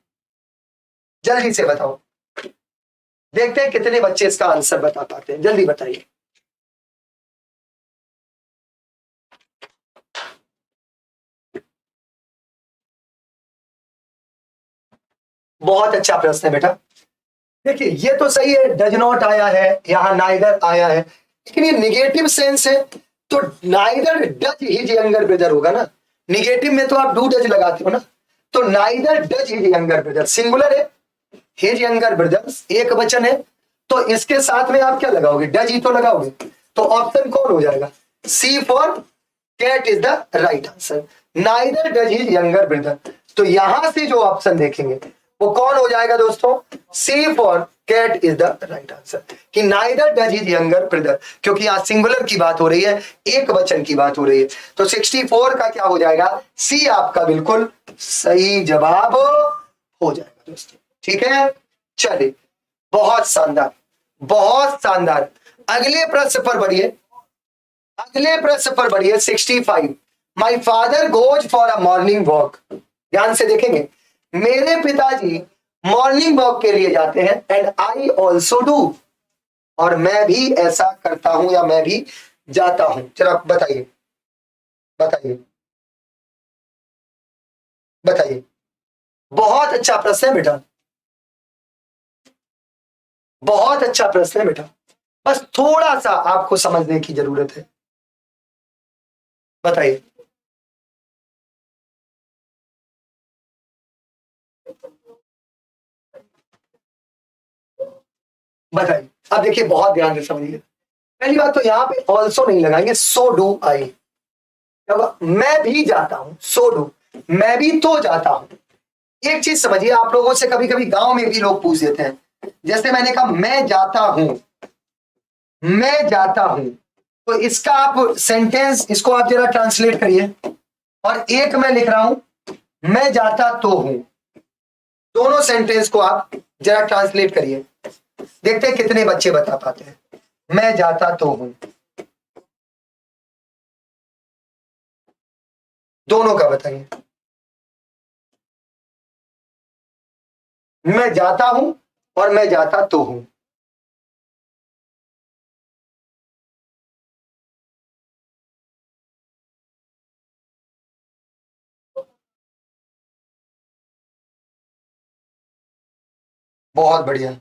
जल्दी से बताओ, देखते हैं कितने बच्चे इसका आंसर बता पाते हैं, जल्दी बताइए। बहुत अच्छा प्रश्न है बेटा। देखिए ये तो सही है, डज नॉट आया है, यहां नाइदर आया है, लेकिन ये निगेटिव सेंस है, तो neither does his younger brother होगा ना। निगेटिव में तो आप डू डज लगाते हो ना, तो neither does his younger brother singular है, हिज यंगर ब्रदर्स एक वचन है, तो इसके साथ में आप क्या लगाओगे, डज ही तो लगाओगे। तो ऑप्शन कौन हो जाएगा, C for cat is the right answer. Neither does his younger brother, तो यहां से जो ऑप्शन देखेंगे वो कौन हो जाएगा दोस्तों, C for cat is the right answer, कि neither does his younger brother, क्योंकि यहां सिंगुलर की बात हो रही है, एक वचन की बात हो रही है, तो 64 का क्या हो जाएगा, सी आपका बिल्कुल सही जवाब हो जाएगा दोस्तों। ठीक है, चलिए, बहुत शानदार, बहुत शानदार। अगले प्रश्न पर बढ़िए, अगले प्रश्न पर बढ़िए। 65, my father goes for a morning walk. ध्यान से देखेंगे, मेरे पिताजी मॉर्निंग वॉक के लिए जाते हैं, एंड आई ऑल्सो डू, और मैं भी ऐसा करता हूं या मैं भी जाता हूं। जरा बताइए, बताइए, बताइए। बहुत अच्छा प्रश्न है बेटा, बहुत अच्छा प्रश्न है बेटा, बस थोड़ा सा आपको समझने की जरूरत है। बताइए, बताइए। अब देखिए, बहुत ध्यान से समझिए। पहली बात तो यहां पे ऑल्सो नहीं लगाएंगे, सो डू आई। मैं भी जाता हूं, सो डू, मैं भी तो जाता हूं। एक चीज समझिए, आप लोगों से कभी कभी गांव में भी लोग पूछ देते हैं, जैसे मैंने कहा मैं जाता हूं, मैं जाता हूं, तो इसका आप सेंटेंस, इसको आप जरा ट्रांसलेट करिए, और एक मैं लिख रहा हूं, मैं जाता तो हूं, दोनों सेंटेंस को आप जरा ट्रांसलेट करिए, देखते हैं कितने बच्चे बता पाते हैं। मैं जाता तो हूं, दोनों का बताइए। मैं जाता हूं और मैं जाता तो हूं। बहुत बढ़िया,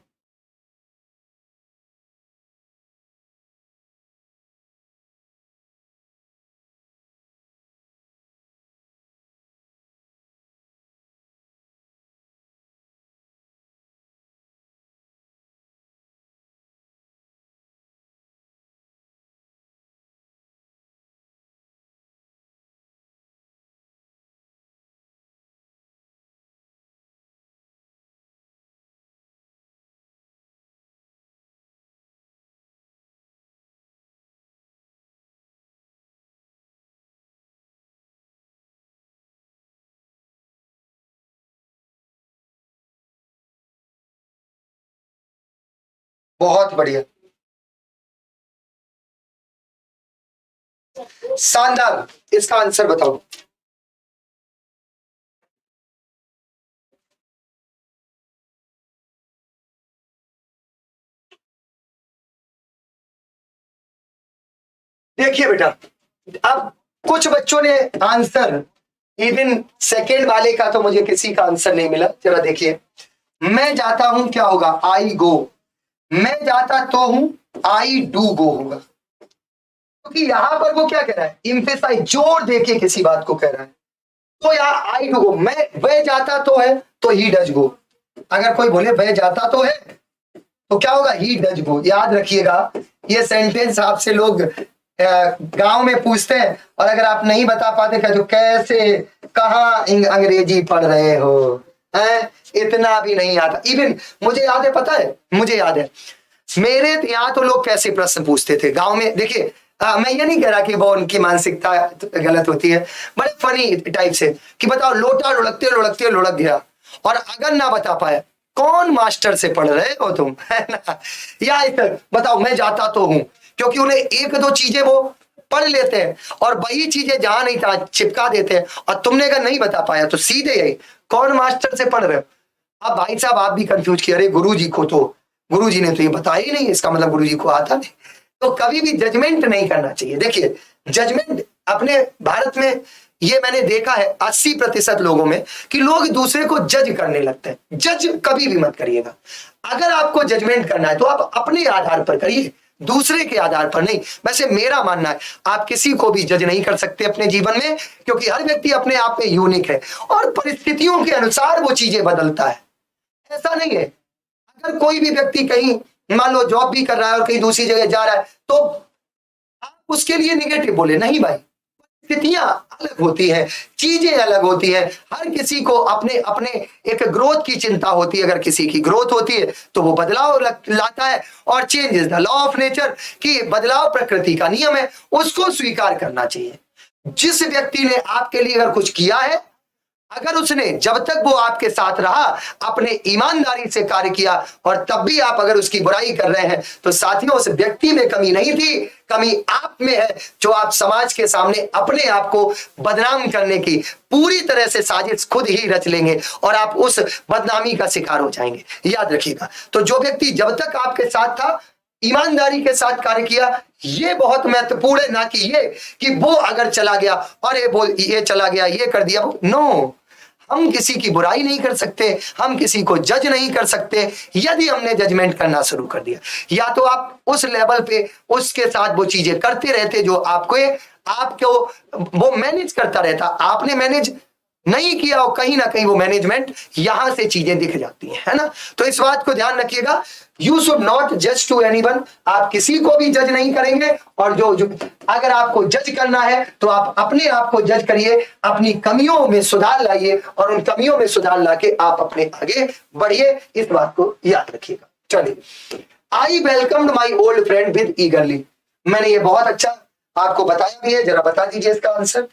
बहुत बढ़िया, शानदार। इसका आंसर बताओ। देखिए बेटा, अब कुछ बच्चों ने आंसर, इवन सेकेंड वाले का तो मुझे किसी का आंसर नहीं मिला। जरा देखिए, मैं जाता हूं क्या होगा, आई गो, मैं जाता तो हूं, आई डू गो होगा, क्योंकि यहां पर वो क्या कह रहा है, इम्फेसाइज, जोर देके किसी बात को कह रहा है। तो यहाँ आई डू गो, मैं, वह जाता तो है तो ही डज गो। अगर कोई बोले वह जाता तो है तो क्या होगा, ही डज गो। याद रखिएगा, ये सेंटेंस आपसे लोग गांव में पूछते हैं, और अगर आप नहीं बता पाते क्या, तो कैसे, कहाँ अंग्रेजी पढ़ रहे हो, हैं, इतना भी नहीं आता। इवन मुझे याद है, पता है, मुझे याद है, मेरे यहाँ तो लोग कैसे प्रश्न पूछते थे गांव में। देखिए, मैं ये नहीं कह रहा कि वो उनकी मानसिकता गलत होती है, बड़े फनी टाइप से, कि बताओ लोटा लुढ़कते लुढ़कते लुढ़क गया, और अगर ना बता पाए, कौन मास्टर से पढ़ रहे हो तुम, है ना, या इधर बताओ मैं जाता तो हूं, क्योंकि उन्हें एक दो चीजें वो पढ़ लेते हैं और वही चीजें जहां नहीं था चिपका देते हैं, और तुमने अगर नहीं बता पाया तो सीधे यही कौन मास्टर से पढ़ रहे हो। अब भाई साहब आप भी कंफ्यूज किए, अरे गुरुजी को तो गुरुजी ने तो ये बताया ही नहीं, इसका मतलब गुरुजी को आता नहीं। तो कभी भी जजमेंट नहीं करना चाहिए। देखिए जजमेंट अपने भारत में ये मैंने देखा है 80% लोगों में कि लोग दूसरे को जज करने लगते हैं। जज कभी भी मत करिएगा। अगर आपको जजमेंट करना है तो आप अपने आधार पर करिए, दूसरे के आधार पर नहीं। वैसे मेरा मानना है आप किसी को भी जज नहीं कर सकते अपने जीवन में, क्योंकि हर व्यक्ति अपने आप में यूनिक है और परिस्थितियों के अनुसार वो चीजें बदलता है। ऐसा नहीं है अगर कोई भी व्यक्ति कहीं मान लो जॉब भी कर रहा है और कहीं दूसरी जगह जा रहा है तो आप उसके लिए निगेटिव बोले नहीं भाई। स्थितियां अलग होती हैं, चीजें अलग होती हैं, हर किसी को अपने अपने एक ग्रोथ की चिंता होती है। अगर किसी की ग्रोथ होती है तो वो बदलाव लाता है, और change is the law of nature, कि बदलाव प्रकृति का नियम है, उसको स्वीकार करना चाहिए। जिस व्यक्ति ने आपके लिए अगर कुछ किया है, अगर उसने जब तक वो आपके साथ रहा अपने ईमानदारी से कार्य किया और तब भी आप अगर उसकी बुराई कर रहे हैं तो साथियों उस व्यक्ति में कमी नहीं थी, कमी आप में है, जो आप समाज के सामने अपने आप को बदनाम करने की पूरी तरह से साजिश खुद ही रच लेंगे और आप उस बदनामी का शिकार हो जाएंगे। याद रखिएगा। तो जो व्यक्ति जब तक आपके साथ था, ईमानदारी के साथ कार्य किया, ये बहुत महत्वपूर्ण है। ना कि ये कि वो अगर चला गया और ये चला गया, ये कर दिया, नो। हम किसी की बुराई नहीं कर सकते, हम किसी को जज नहीं कर सकते। यदि हमने जजमेंट करना शुरू कर दिया, या तो आप उस लेवल पे उसके साथ वो चीजें करते रहते जो आपको वो मैनेज करता रहता, आपने मैनेज नहीं किया और कहीं ना कहीं वो मैनेजमेंट यहां से चीजें दिख जाती है ना। तो इस बात को ध्यान रखिएगा, यू शुड नॉट जज टू एनीवन। आप किसी को भी जज नहीं करेंगे, और जो अगर आपको जज करना है तो आप अपने आप को जज करिए, अपनी कमियों में सुधार लाइए और उन कमियों में सुधार लाके आप अपने आगे बढ़िए। इस बात को याद रखिएगा। चलिए, I welcomed my old friend with eagerly. मैंने ये बहुत अच्छा आपको बताया भी है, जरा बता दीजिए इसका आंसर,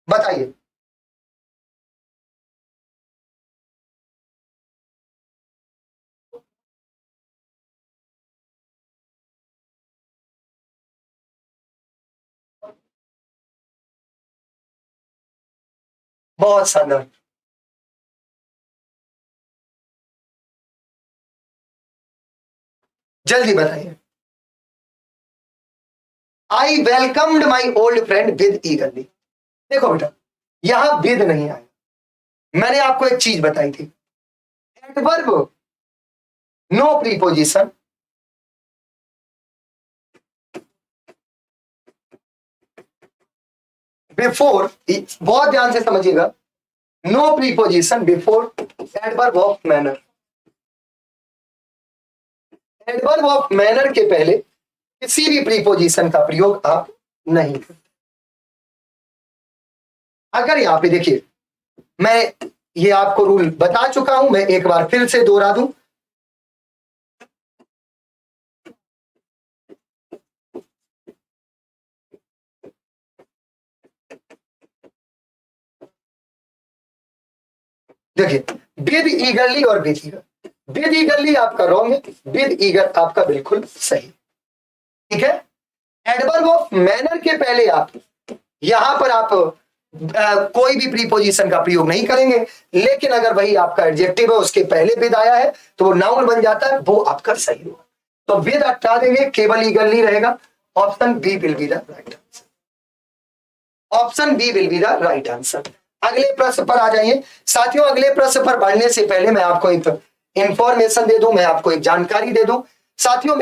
बताइए। बहुत शानदार। जल्दी बताइए। I welcomed my old friend with eagerly. देखो बेटा, यहां विद नहीं आया। मैंने आपको एक चीज बताई थी, एडवर्ब नो प्रीपोजिशन, बिफोर, बहुत ध्यान से समझिएगा, no preposition before adverb of manner. Adverb of manner के पहले किसी भी प्रीपोजिशन का प्रयोग आप नहीं करते। अगर यहां पे देखिए, मैं ये आपको रूल बता चुका हूं, मैं एक बार फिर से दोहरा दूं। देखिए, विद ईगरली और विद ईगर, विद ईगरली आपका रॉन्ग है, विद ईगर आपका बिल्कुल सही। ठीक है, एडवर्ब ऑफ मैनर के पहले आप यहां पर आप कोई भी प्रीपोजिशन का प्रयोग नहीं करेंगे, लेकिन अगर वही आपका एडजेक्टिव है उसके पहले विद आया है तो वो नाउन बन जाता है, वो आपका सही होगा। तो विद हटा देंगे, केवल ईगरली रहेगा। Option B will be the right answer. Option B will be the right answer. अगले प्रश्न पर आ जाइए साथियों। अगले प्रश्न पर बढ़ने से पहले मैं आपको एक इंफॉर्मेशन दे दूं, मैं आपको एक जानकारी दे दूं। साथियों,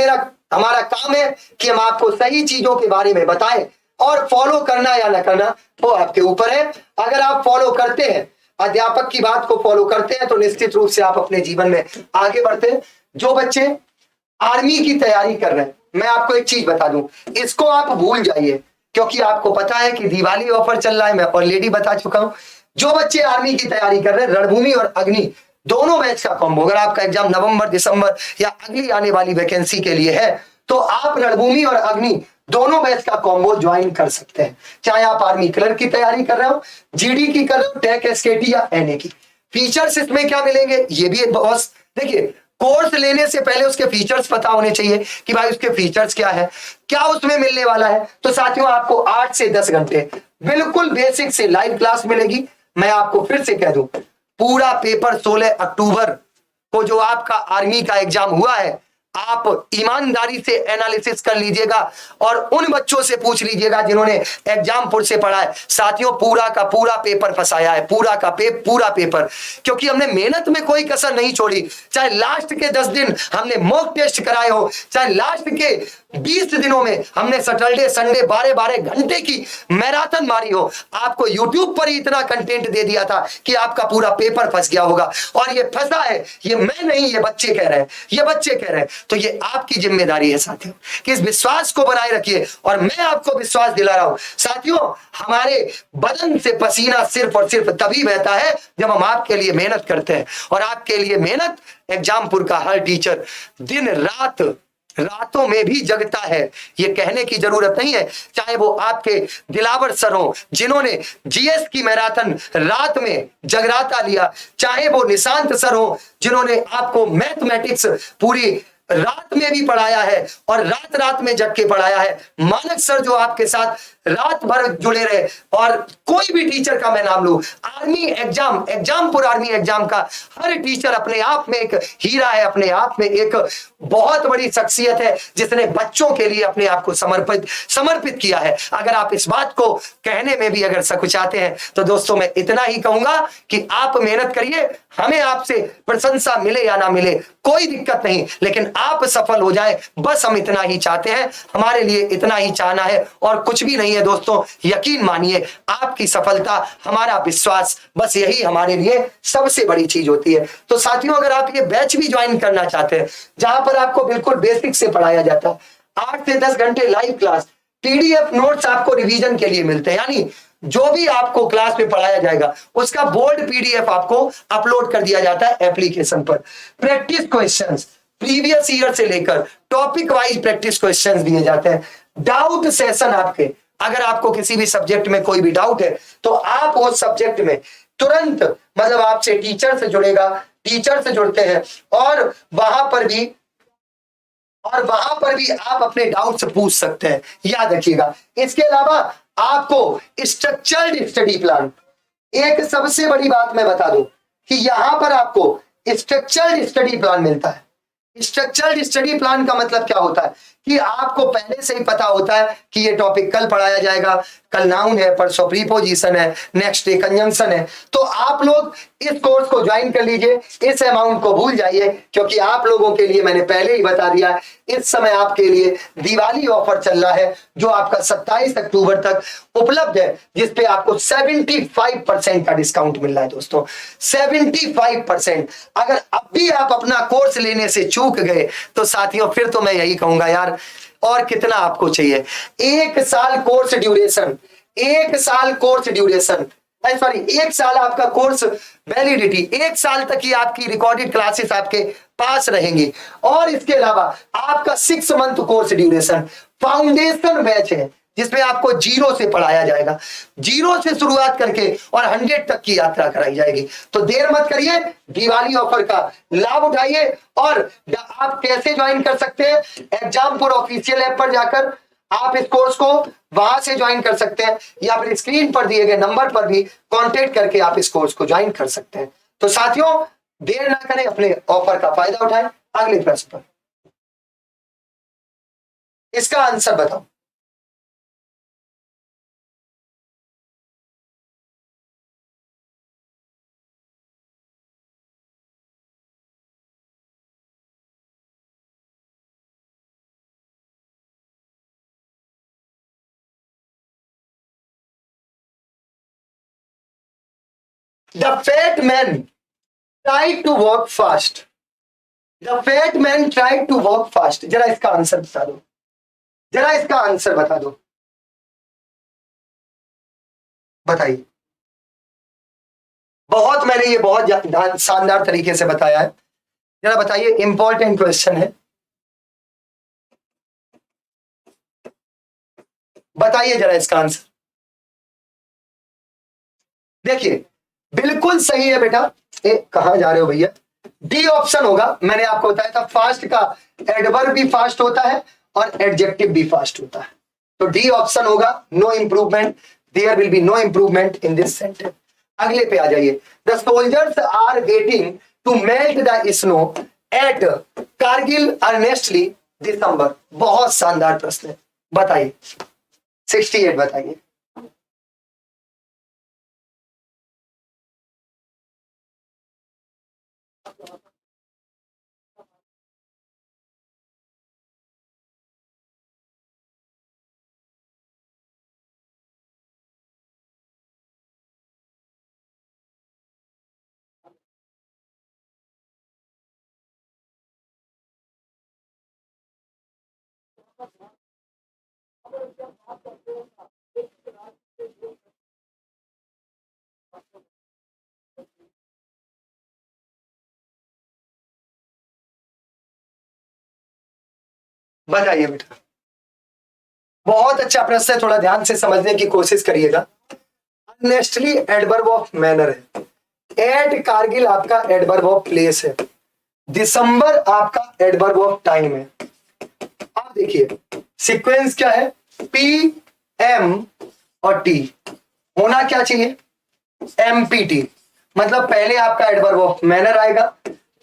हमारा काम है कि हम आपको सही चीजों के बारे में बताएं, और फॉलो करना या ना करना वो आपके ऊपर है। अगर आप फॉलो करते हैं, अध्यापक की बात को फॉलो करते हैं, तो निश्चित रूप से आप अपने जीवन में आगे बढ़ते हैं। जो बच्चे आर्मी की तैयारी कर रहे हैं, मैं आपको एक चीज बता दूं, इसको आप भूल जाइए, क्योंकि आपको पता है कि दिवाली ऑफर चल रहा है, मैं ऑलरेडी बता चुका हूं। जो बच्चे आर्मी की तैयारी कर रहे हैं, रणभूमि और अग्नि दोनों बैच का कॉम्बो, अगर आपका एग्जाम नवंबर, दिसंबर या अगली आने वाली वैकेंसी के लिए है, तो आप रणभूमि और अग्नि दोनों बैच का कॉम्बो ज्वाइन कर सकते हैं। चाहे आप आर्मी क्लर्क की तैयारी कर रहे हो, जीडी की कर रहे हो, टेक एसकेटी या एनए की। फीचर्स इसमें क्या मिलेंगे, ये भी बॉस देखिए, कोर्स लेने से पहले उसके फीचर्स पता होने चाहिए कि भाई उसके फीचर्स क्या है, क्या उसमें मिलने वाला है। तो साथियों आपको 8 से 10 घंटे बिल्कुल बेसिक से लाइव क्लास मिलेगी। मैं आपको फिर से कह दूं, पूरा पेपर 16 अक्टूबर को जो आपका आर्मी का एग्जाम हुआ है, आप ईमानदारी से एनालिसिस कर लीजिएगा और उन बच्चों से पूछ लीजिएगा जिन्होंने एग्जामपुर से पढ़ा है। साथियों पूरा का पूरा पेपर फंसाया है, पूरा पेपर, क्योंकि हमने मेहनत में कोई कसर नहीं छोड़ी। चाहे लास्ट के 10 दिन हमने मॉक टेस्ट कराए हो, चाहे लास्ट के 20 दिनों में हमने सैटरडे संडे 12-12 घंटे की मैराथन मारी हो, आपको यूट्यूब पर ही इतना कंटेंट दे दिया था कि आपका पूरा पेपर फंस गया होगा। और ये फंसा है, ये मैं नहीं, ये बच्चे कह रहे हैं, ये बच्चे कह रहे हैं। तो ये आपकी जिम्मेदारी है साथियों कि इस विश्वास को बनाए रखिए। और मैं आपको विश्वास दिला रहा हूं साथियों, हमारे बदन से पसीना सिर्फ और सिर्फ तभी बहता है जब हम आपके लिए मेहनत करते हैं। और आपके लिए मेहनत एग्जामपुर का हर टीचर दिन रात रातों में भी जगता है, ये कहने की जरूरत नहीं है। चाहे वो आपके दिलावर सर हो जिन्होंने जीएस की मैराथन रात में जगराता लिया, चाहे वो निशांत सर हो जिन्होंने आपको मैथमेटिक्स पूरी रात में भी पढ़ाया है और रात रात में जग के पढ़ाया है, मानक सर जो आपके साथ रात भर जुड़े रहे। और कोई भी टीचर का मैं नाम लूं, आर्मी एग्जामपुर आर्मी एग्जाम का हर टीचर अपने आप में एक हीरा है, अपने आप में एक बहुत बड़ी शख्सियत है जिसने बच्चों के लिए अपने आप को समर्पित किया है। अगर आप इस बात को कहने में भी अगर सकुचाते हैं तो दोस्तों मैं इतना ही कहूंगा कि आप मेहनत करिए, हमें आपसे प्रशंसा मिले या ना मिले कोई दिक्कत नहीं, लेकिन आप सफल हो जाए बस हम इतना ही चाहते हैं, हमारे लिए इतना ही चाहना है और कुछ भी नहीं है दोस्तों। यकीन मानिए आपकी सफलता, हमारा विश्वास, बस यही हमारे लिए सबसे बड़ी चीज होती है। तो साथियों अगर आप ये बैच भी ज्वाइन करना चाहते हैं जहां पर आपको बिल्कुल बेसिक से पढ़ाया जाता है, 8 से 10 घंटे लाइव क्लास, पीडीएफ नोट्स आपको रिवीजन के लिए मिलते हैं, यानी जो भी आपको क्लास में पढ़ाया जाएगा उसका बोर्ड पीडीएफ आपको अपलोड कर दिया जाता है एप्लीकेशन पर। प्रैक्टिस क्वेश्चंस प्रीवियस ईयर से लेकर टॉपिक वाइज प्रैक्टिस क्वेश्चंस दिए जाते हैं। डाउट सेशन आपके, अगर आपको किसी भी सब्जेक्ट में कोई भी डाउट है तो आप उस सब्जेक्ट में तुरंत मतलब आपसे टीचर से जुड़ेगा, टीचर से जुड़ते हैं और वहां पर भी आप अपने डाउट्स पूछ सकते हैं, याद रखिएगा। इसके अलावा आपको स्ट्रक्चर्ड स्टडी प्लान, एक सबसे बड़ी बात मैं बता दूं कि यहां पर आपको स्ट्रक्चर्ड स्टडी प्लान मिलता है। स्ट्रक्चर्ड स्टडी प्लान का मतलब क्या होता है कि आपको पहले से ही पता होता है कि ये टॉपिक कल पढ़ाया जाएगा, कल नाउन है, परसों प्रीपोजिशन है, नेक्स्ट डे कंजंक्शन है। तो आप लोग इस कोर्स को ज्वाइन कर लीजिए, इस अमाउंट को भूल जाइए, क्योंकि आप लोगों के लिए मैंने पहले ही बता दिया इस समय आपके लिए दिवाली ऑफर चल रहा है जो आपका 27 अक्टूबर तक उपलब्ध है, जिसपे आपको 75% का डिस्काउंट मिल रहा है दोस्तों, 75%। अगर अब भी आप अपना कोर्स लेने से चूक गए तो साथियों फिर तो मैं यही कहूंगा यार और कितना आपको चाहिए। 1 साल कोर्स ड्यूरेशन, 1 साल कोर्स ड्यूरेशन, सॉरी 1 साल आपका कोर्स वैलिडिटी, 1 साल तक ही आपकी रिकॉर्डेड क्लासेस आपके पास रहेंगी। और इसके अलावा आपका 6 month course duration foundation batch है जिसमें आपको 0 से पढ़ाया जाएगा, 0 से शुरुआत करके और 100 तक की यात्रा कराई जाएगी। तो देर मत करिए, दिवाली ऑफर का लाभ उठाइए। और आप कैसे ज्वाइन कर सकते हैं, एग्जामपुर ऑफिशियल ऐप पर जाकर आप इस कोर्स को वहां से ज्वाइन कर सकते हैं, या फिर स्क्रीन पर दिए गए नंबर पर भी कांटेक्ट करके आप इस कोर्स को ज्वाइन कर सकते हैं। तो साथियों देर ना करें, अपने ऑफर का फायदा उठाएं। अगले प्रश्न पर इसका आंसर बताओ। The fat man tried to walk fast. The fat man tried to walk fast. जरा इसका आंसर बता दो, जरा इसका आंसर बता दो, बताइए। बहुत मैंने ये बहुत शानदार तरीके से बताया है, जरा बताइए, इंपॉर्टेंट क्वेश्चन है, बताइए जरा इसका आंसर। देखिए बिल्कुल सही है बेटा। कहां जा रहे हो भैया, डी ऑप्शन होगा। मैंने आपको बताया था फास्ट का एडवर्ब भी फास्ट होता है और एडजेक्टिव भी फास्ट होता है, तो डी ऑप्शन होगा, no improvement, there will be no improvement in this sentence. अगले पे आ जाइए, the soldiers are waiting to melt the snow at Kargil earnestly December. बहुत शानदार प्रश्न है, बताइए 68 बताइए। बताइए बेटा, बहुत अच्छा प्रश्न है, थोड़ा ध्यान से समझने की कोशिश करिएगा। अर्नेस्टली एडवर्ब ऑफ मैनर है, एट कारगिल आपका एडवर्ब ऑफ प्लेस है, दिसंबर आपका एडवर्ब ऑफ टाइम है। आप देखिए सीक्वेंस क्या है, पी एम और टी, होना क्या चाहिए एमपीटी, मतलब पहले आपका एडवर्ब ऑफ मैनर आएगा,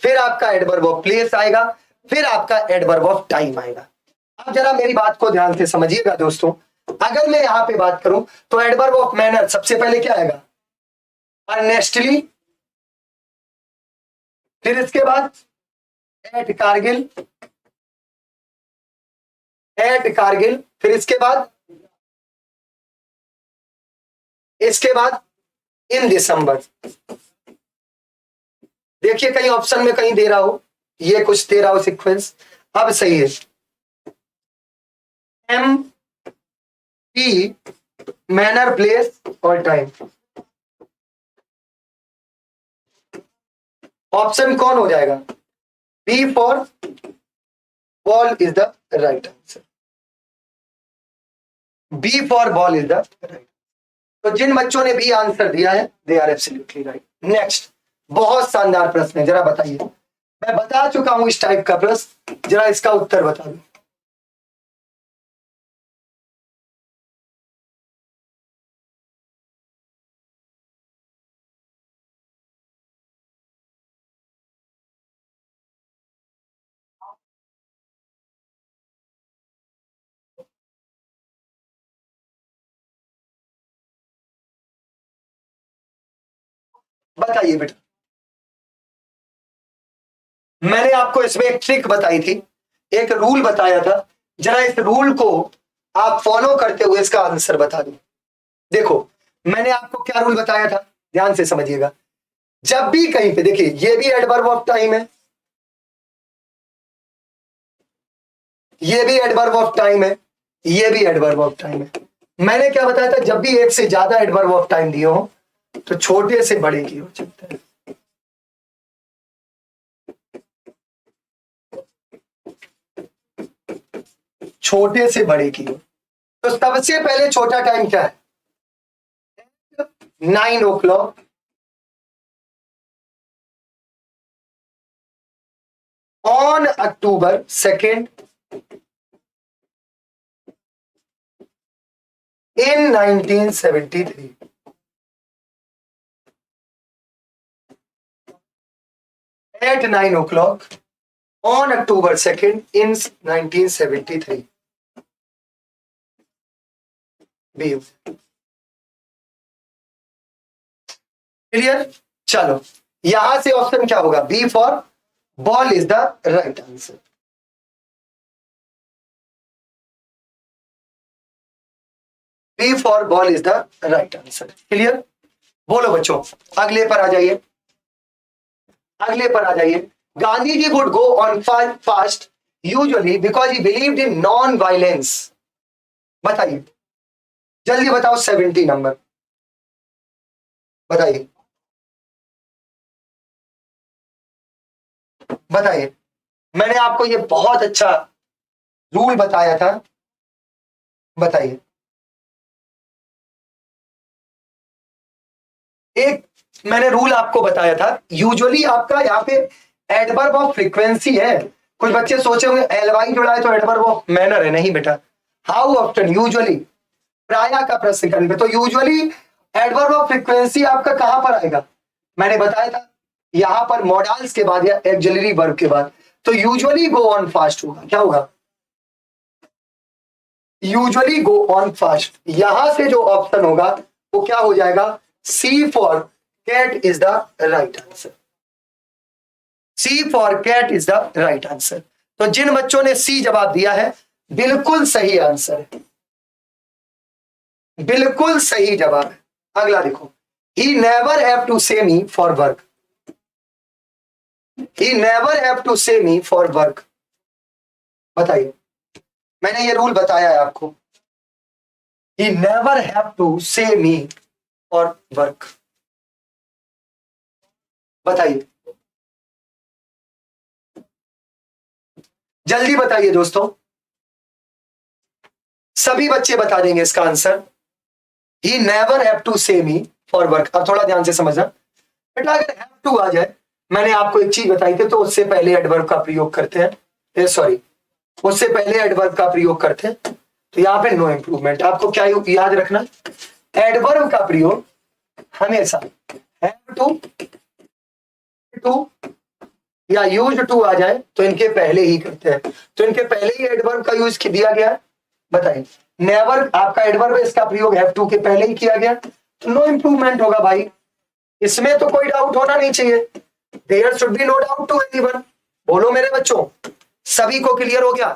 फिर आपका एडवर्ब ऑफ प्लेस आएगा, फिर आपका एडवर्ब ऑफ टाइम आएगा। अब जरा मेरी बात को ध्यान से समझिएगा दोस्तों, अगर मैं यहां पे बात करूं तो एडवर्ब ऑफ मैनर सबसे पहले क्या आएगा अर्नेस्टली, फिर इसके बाद एट कारगिल, एट कारगिल, फिर इसके बाद इन दिसंबर। देखिए कहीं ऑप्शन में कहीं दे रहा हो, ये कुछ दे रहा हो सीक्वेंस, अब सही है एम पी मैनर प्लेस और टाइम। ऑप्शन कौन हो जाएगा, B for ball is the right answer, B for ball is the right. तो जिन बच्चों ने बी आंसर दिया है they are absolutely right. Next, बहुत शानदार प्रश्न है, जरा बताइए, मैं बता चुका हूं इस टाइप का प्रश्न, जरा इसका उत्तर बता दो। बताइए बेटा, मैंने आपको इसमें एक ट्रिक बताई थी, एक रूल बताया था, जरा इस रूल को आप फॉलो करते हुए इसका आंसर बता दो। देखो मैंने आपको क्या रूल बताया था, ध्यान से समझिएगा। जब भी कहीं पे देखिए, ये भी एडवर्ब ऑफ टाइम है, ये भी एडवर्ब ऑफ टाइम है, ये भी एडवर्ब ऑफ टाइम है। मैंने क्या बताया था, जब भी एक से ज्यादा एडवर्ब ऑफ टाइम दिए हो तो छोटे से बड़े की हो सकता है। छोटे से बड़े की हो, तो सबसे पहले छोटा टाइम क्या है 9 o'clock on October 2nd in 1973। at 9 o'clock on October 2nd in 1973। B clear. चलो यहां से ऑप्शन क्या होगा, B for ball is the right answer. B for ball is the right answer. Clear. बोलो बच्चों, अगले पर आ जाइए, अगले पर आ जाइए। Gandhi ji would go on fast usually because he believed in non violence. बताइए जल्दी बताओ, 70 नंबर बताइए, बताइए। मैंने आपको ये बहुत अच्छा रूल बताया था, बताइए। एक मैंने रूल आपको बताया था, यूजुअली आपका यहाँ पे एडवर्ब ऑफ फ्रीक्वेंसी है। कुछ बच्चे सोचे होंगे एलवाई जुड़ा है तो एडवर्ब ऑफ मैनर है। नहीं बेटा, हाउ ऑफ्टन, यूजुअली, प्राय का प्रश्न करने पे तो यूजुअली एडवर्ब ऑफ फ्रीक्वेंसी आपका कहां पर आएगा, मैंने बताया था यहां पर मॉडल्स के बाद या एक्सिलरी वर्ब के बाद। तो यूजुअली गो ऑन फास्ट होगा, क्या होगा, यूजुअली गो ऑन फास्ट। यहां से जो ऑप्शन होगा वो क्या हो जाएगा, C for cat is the right answer. C for cat is the right answer. तो जिन बच्चों ने सी जवाब दिया है बिल्कुल सही आंसर है, बिल्कुल सही जवाब है। अगला देखो, ही never have to say me for work. He never have to say me for work, बताइए, मैंने ये रूल बताया है आपको। ही never have to say me for work, बताइए, जल्दी बताइए दोस्तों, सभी बच्चे बता देंगे इसका answer. He never have to say me for work. अब थोड़ा ध्यान से समझना बेटा, अगर हैव टू आ जाए, मैंने आपको एक चीज बताई थी, तो उससे पहले एडवर्ब का प्रयोग करते हैं, सॉरी उससे पहले एडवर्ब का प्रयोग करते हैं, तो यहां पे नो इंप्रूवमेंट। आपको क्या याद रखना, एडवर्ब का प्रयोग हमेशा हैव टू या यूज टू आ जाए तो इनके पहले ही करते हैं। तो इनके पहले ही एडवर्ब का यूज दिया गया है, बताइए, नेवर आपका एडवर्ब है, इसका प्रयोग हैव टू के पहले ही किया गया, तो नो इंप्रूवमेंट होगा भाई, इसमें तो कोई डाउट होना नहीं चाहिए। There should be no doubt to anyone. बोलो मेरे बच्चों, सभी को क्लियर हो गया?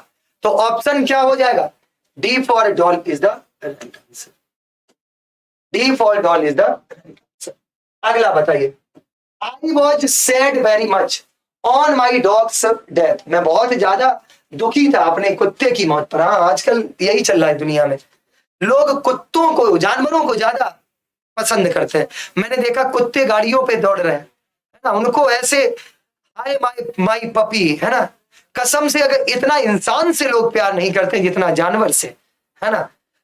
तो ऑप्शन क्या हो जाएगा, D for doll is the right answer. D for doll is the right answer. अगला बताइए, I was sad very much on my dogs death. मैं बहुत ज्यादा दुखी था अपने कुत्ते की मौत पर। हाँ, आजकल यही चल रहा है दुनिया में, लोग कुत्तों को, जानवरों को ज्यादा पसंद करते हैं। मैंने देखा कुत्ते गाड़ियों पे दौड़ रहे हैं, है ना, उनको ऐसे हाय माई पपी, है ना, कसम से अगर इतना इंसान से लोग प्यार नहीं करते जितना जानवर से, है ना।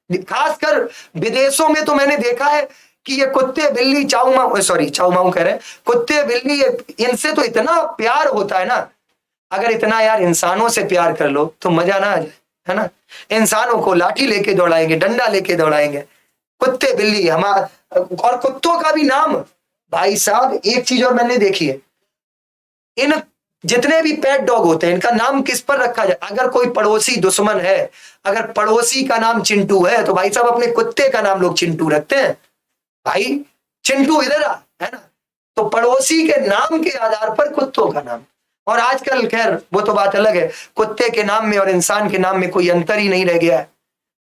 खासकर विदेशों में तो मैंने देखा है कि ये कुत्ते बिल्ली चाऊ माऊ कह रहे हैं, कुत्ते बिल्ली इनसे तो इतना प्यार होता है ना। अगर इतना यार इंसानों से प्यार कर लो तो मजा ना आ जाए, है ना। इंसानों को लाठी लेके दौड़ाएंगे, डंडा लेके दौड़ाएंगे, कुत्ते बिल्ली हमारा। और कुत्तों का भी नाम भाई साहब, एक चीज और मैंने देखी है, इन जितने भी पेट डॉग होते हैं इनका नाम किस पर रखा जाए। अगर कोई पड़ोसी दुश्मन है, अगर पड़ोसी का नाम चिंटू है तो भाई साहब अपने कुत्ते का नाम लोग चिंटू रखते हैं। भाई चिंटू इधर आ, है ना। तो पड़ोसी के नाम के आधार पर कुत्तों का नाम। और आजकल खैर वो तो बात अलग है, कुत्ते के नाम में और इंसान के नाम में कोई अंतर ही नहीं रह गया है।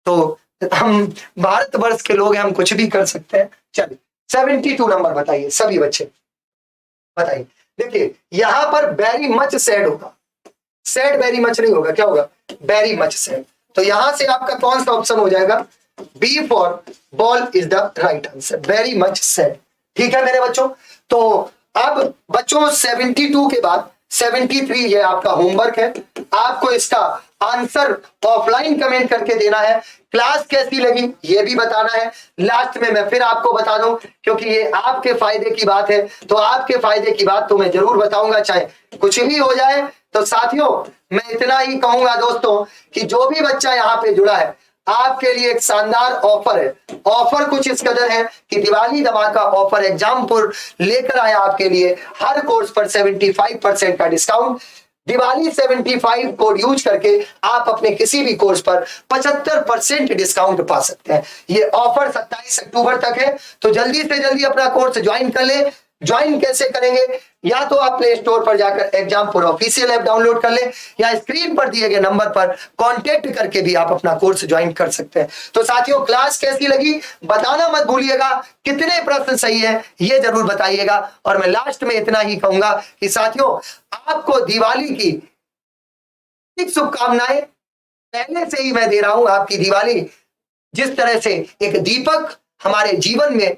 तो हम भारतवर्ष के लोग हैं, हम कुछ भी कर सकते हैं। चलिए 72 नंबर बताइए सभी बच्चे, बताइए। देखिए यहां पर वेरी मच सैड होगा, सैड वेरी मच नहीं होगा, क्या होगा, वेरी मच सैड। तो यहां से आपका कौन सा ऑप्शन हो जाएगा, B for ball is the right answer, very much sad. ठीक है मेरे बच्चों। तो अब बच्चों 72 के बाद 73 ये आपका होमवर्क है, आपको इसका आंसर ऑफलाइन कमेंट करके देना है। क्लास कैसी लगी ये भी बताना है। लास्ट में मैं फिर आपको बता दूं, क्योंकि ये आपके फायदे की बात है, तो आपके फायदे की बात तो मैं जरूर बताऊंगा, चाहे कुछ भी हो जाए। तो साथियों मैं इतना ही कहूंगा दोस्तों कि जो भी बच्चा यहाँ पे जुड़ा है आपके लिए एक शानदार ऑफर है। ऑफर कुछ इस कदर है कि दिवाली धमाका ऑफर एग्जामपुर लेकर आया आपके लिए, हर कोर्स पर 75% का डिस्काउंट। दिवाली 75 कोड यूज करके आप अपने किसी भी कोर्स पर 75% डिस्काउंट पा सकते हैं। ये ऑफर 27 अक्टूबर तक है, तो जल्दी से जल्दी अपना कोर्स ज्वाइन कर ले। ज्वाइन कैसे करेंगे, या तो आप प्ले स्टोर पर जाकर एग्जामपुर ऑफिशियल ऐप डाउनलोड कर ले, या स्क्रीन पर दिए गए नंबर पर कांटेक्ट करके भी आप अपना कोर्स ज्वाइन कर सकते हैं। तो साथियों क्लास कैसी लगी बताना मत भूलिएगा, कितने प्रश्न सही है ये जरूर बताइएगा। और मैं लास्ट में इतना ही कहूंगा कि साथियों आपको दिवाली की शुभकामनाएं पहले से ही मैं दे रहा हूं। आपकी दिवाली जिस तरह से एक दीपक हमारे जीवन में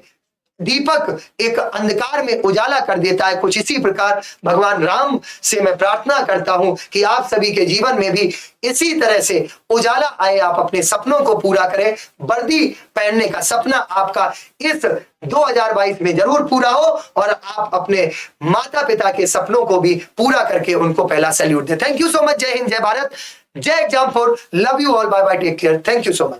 दीपक एक अंधकार में उजाला कर देता है, कुछ इसी प्रकार भगवान राम से मैं प्रार्थना करता हूं कि आप सभी के जीवन में भी इसी तरह से उजाला आए, आप अपने सपनों को पूरा करें। वर्दी पहनने का सपना आपका इस 2022 में जरूर पूरा हो और आप अपने माता पिता के सपनों को भी पूरा करके उनको पहला सैल्यूट दें। Thank you so much. जय हिंद, जय भारत, जय एग्जाम4, love you all, bye bye, take care, thank you so much.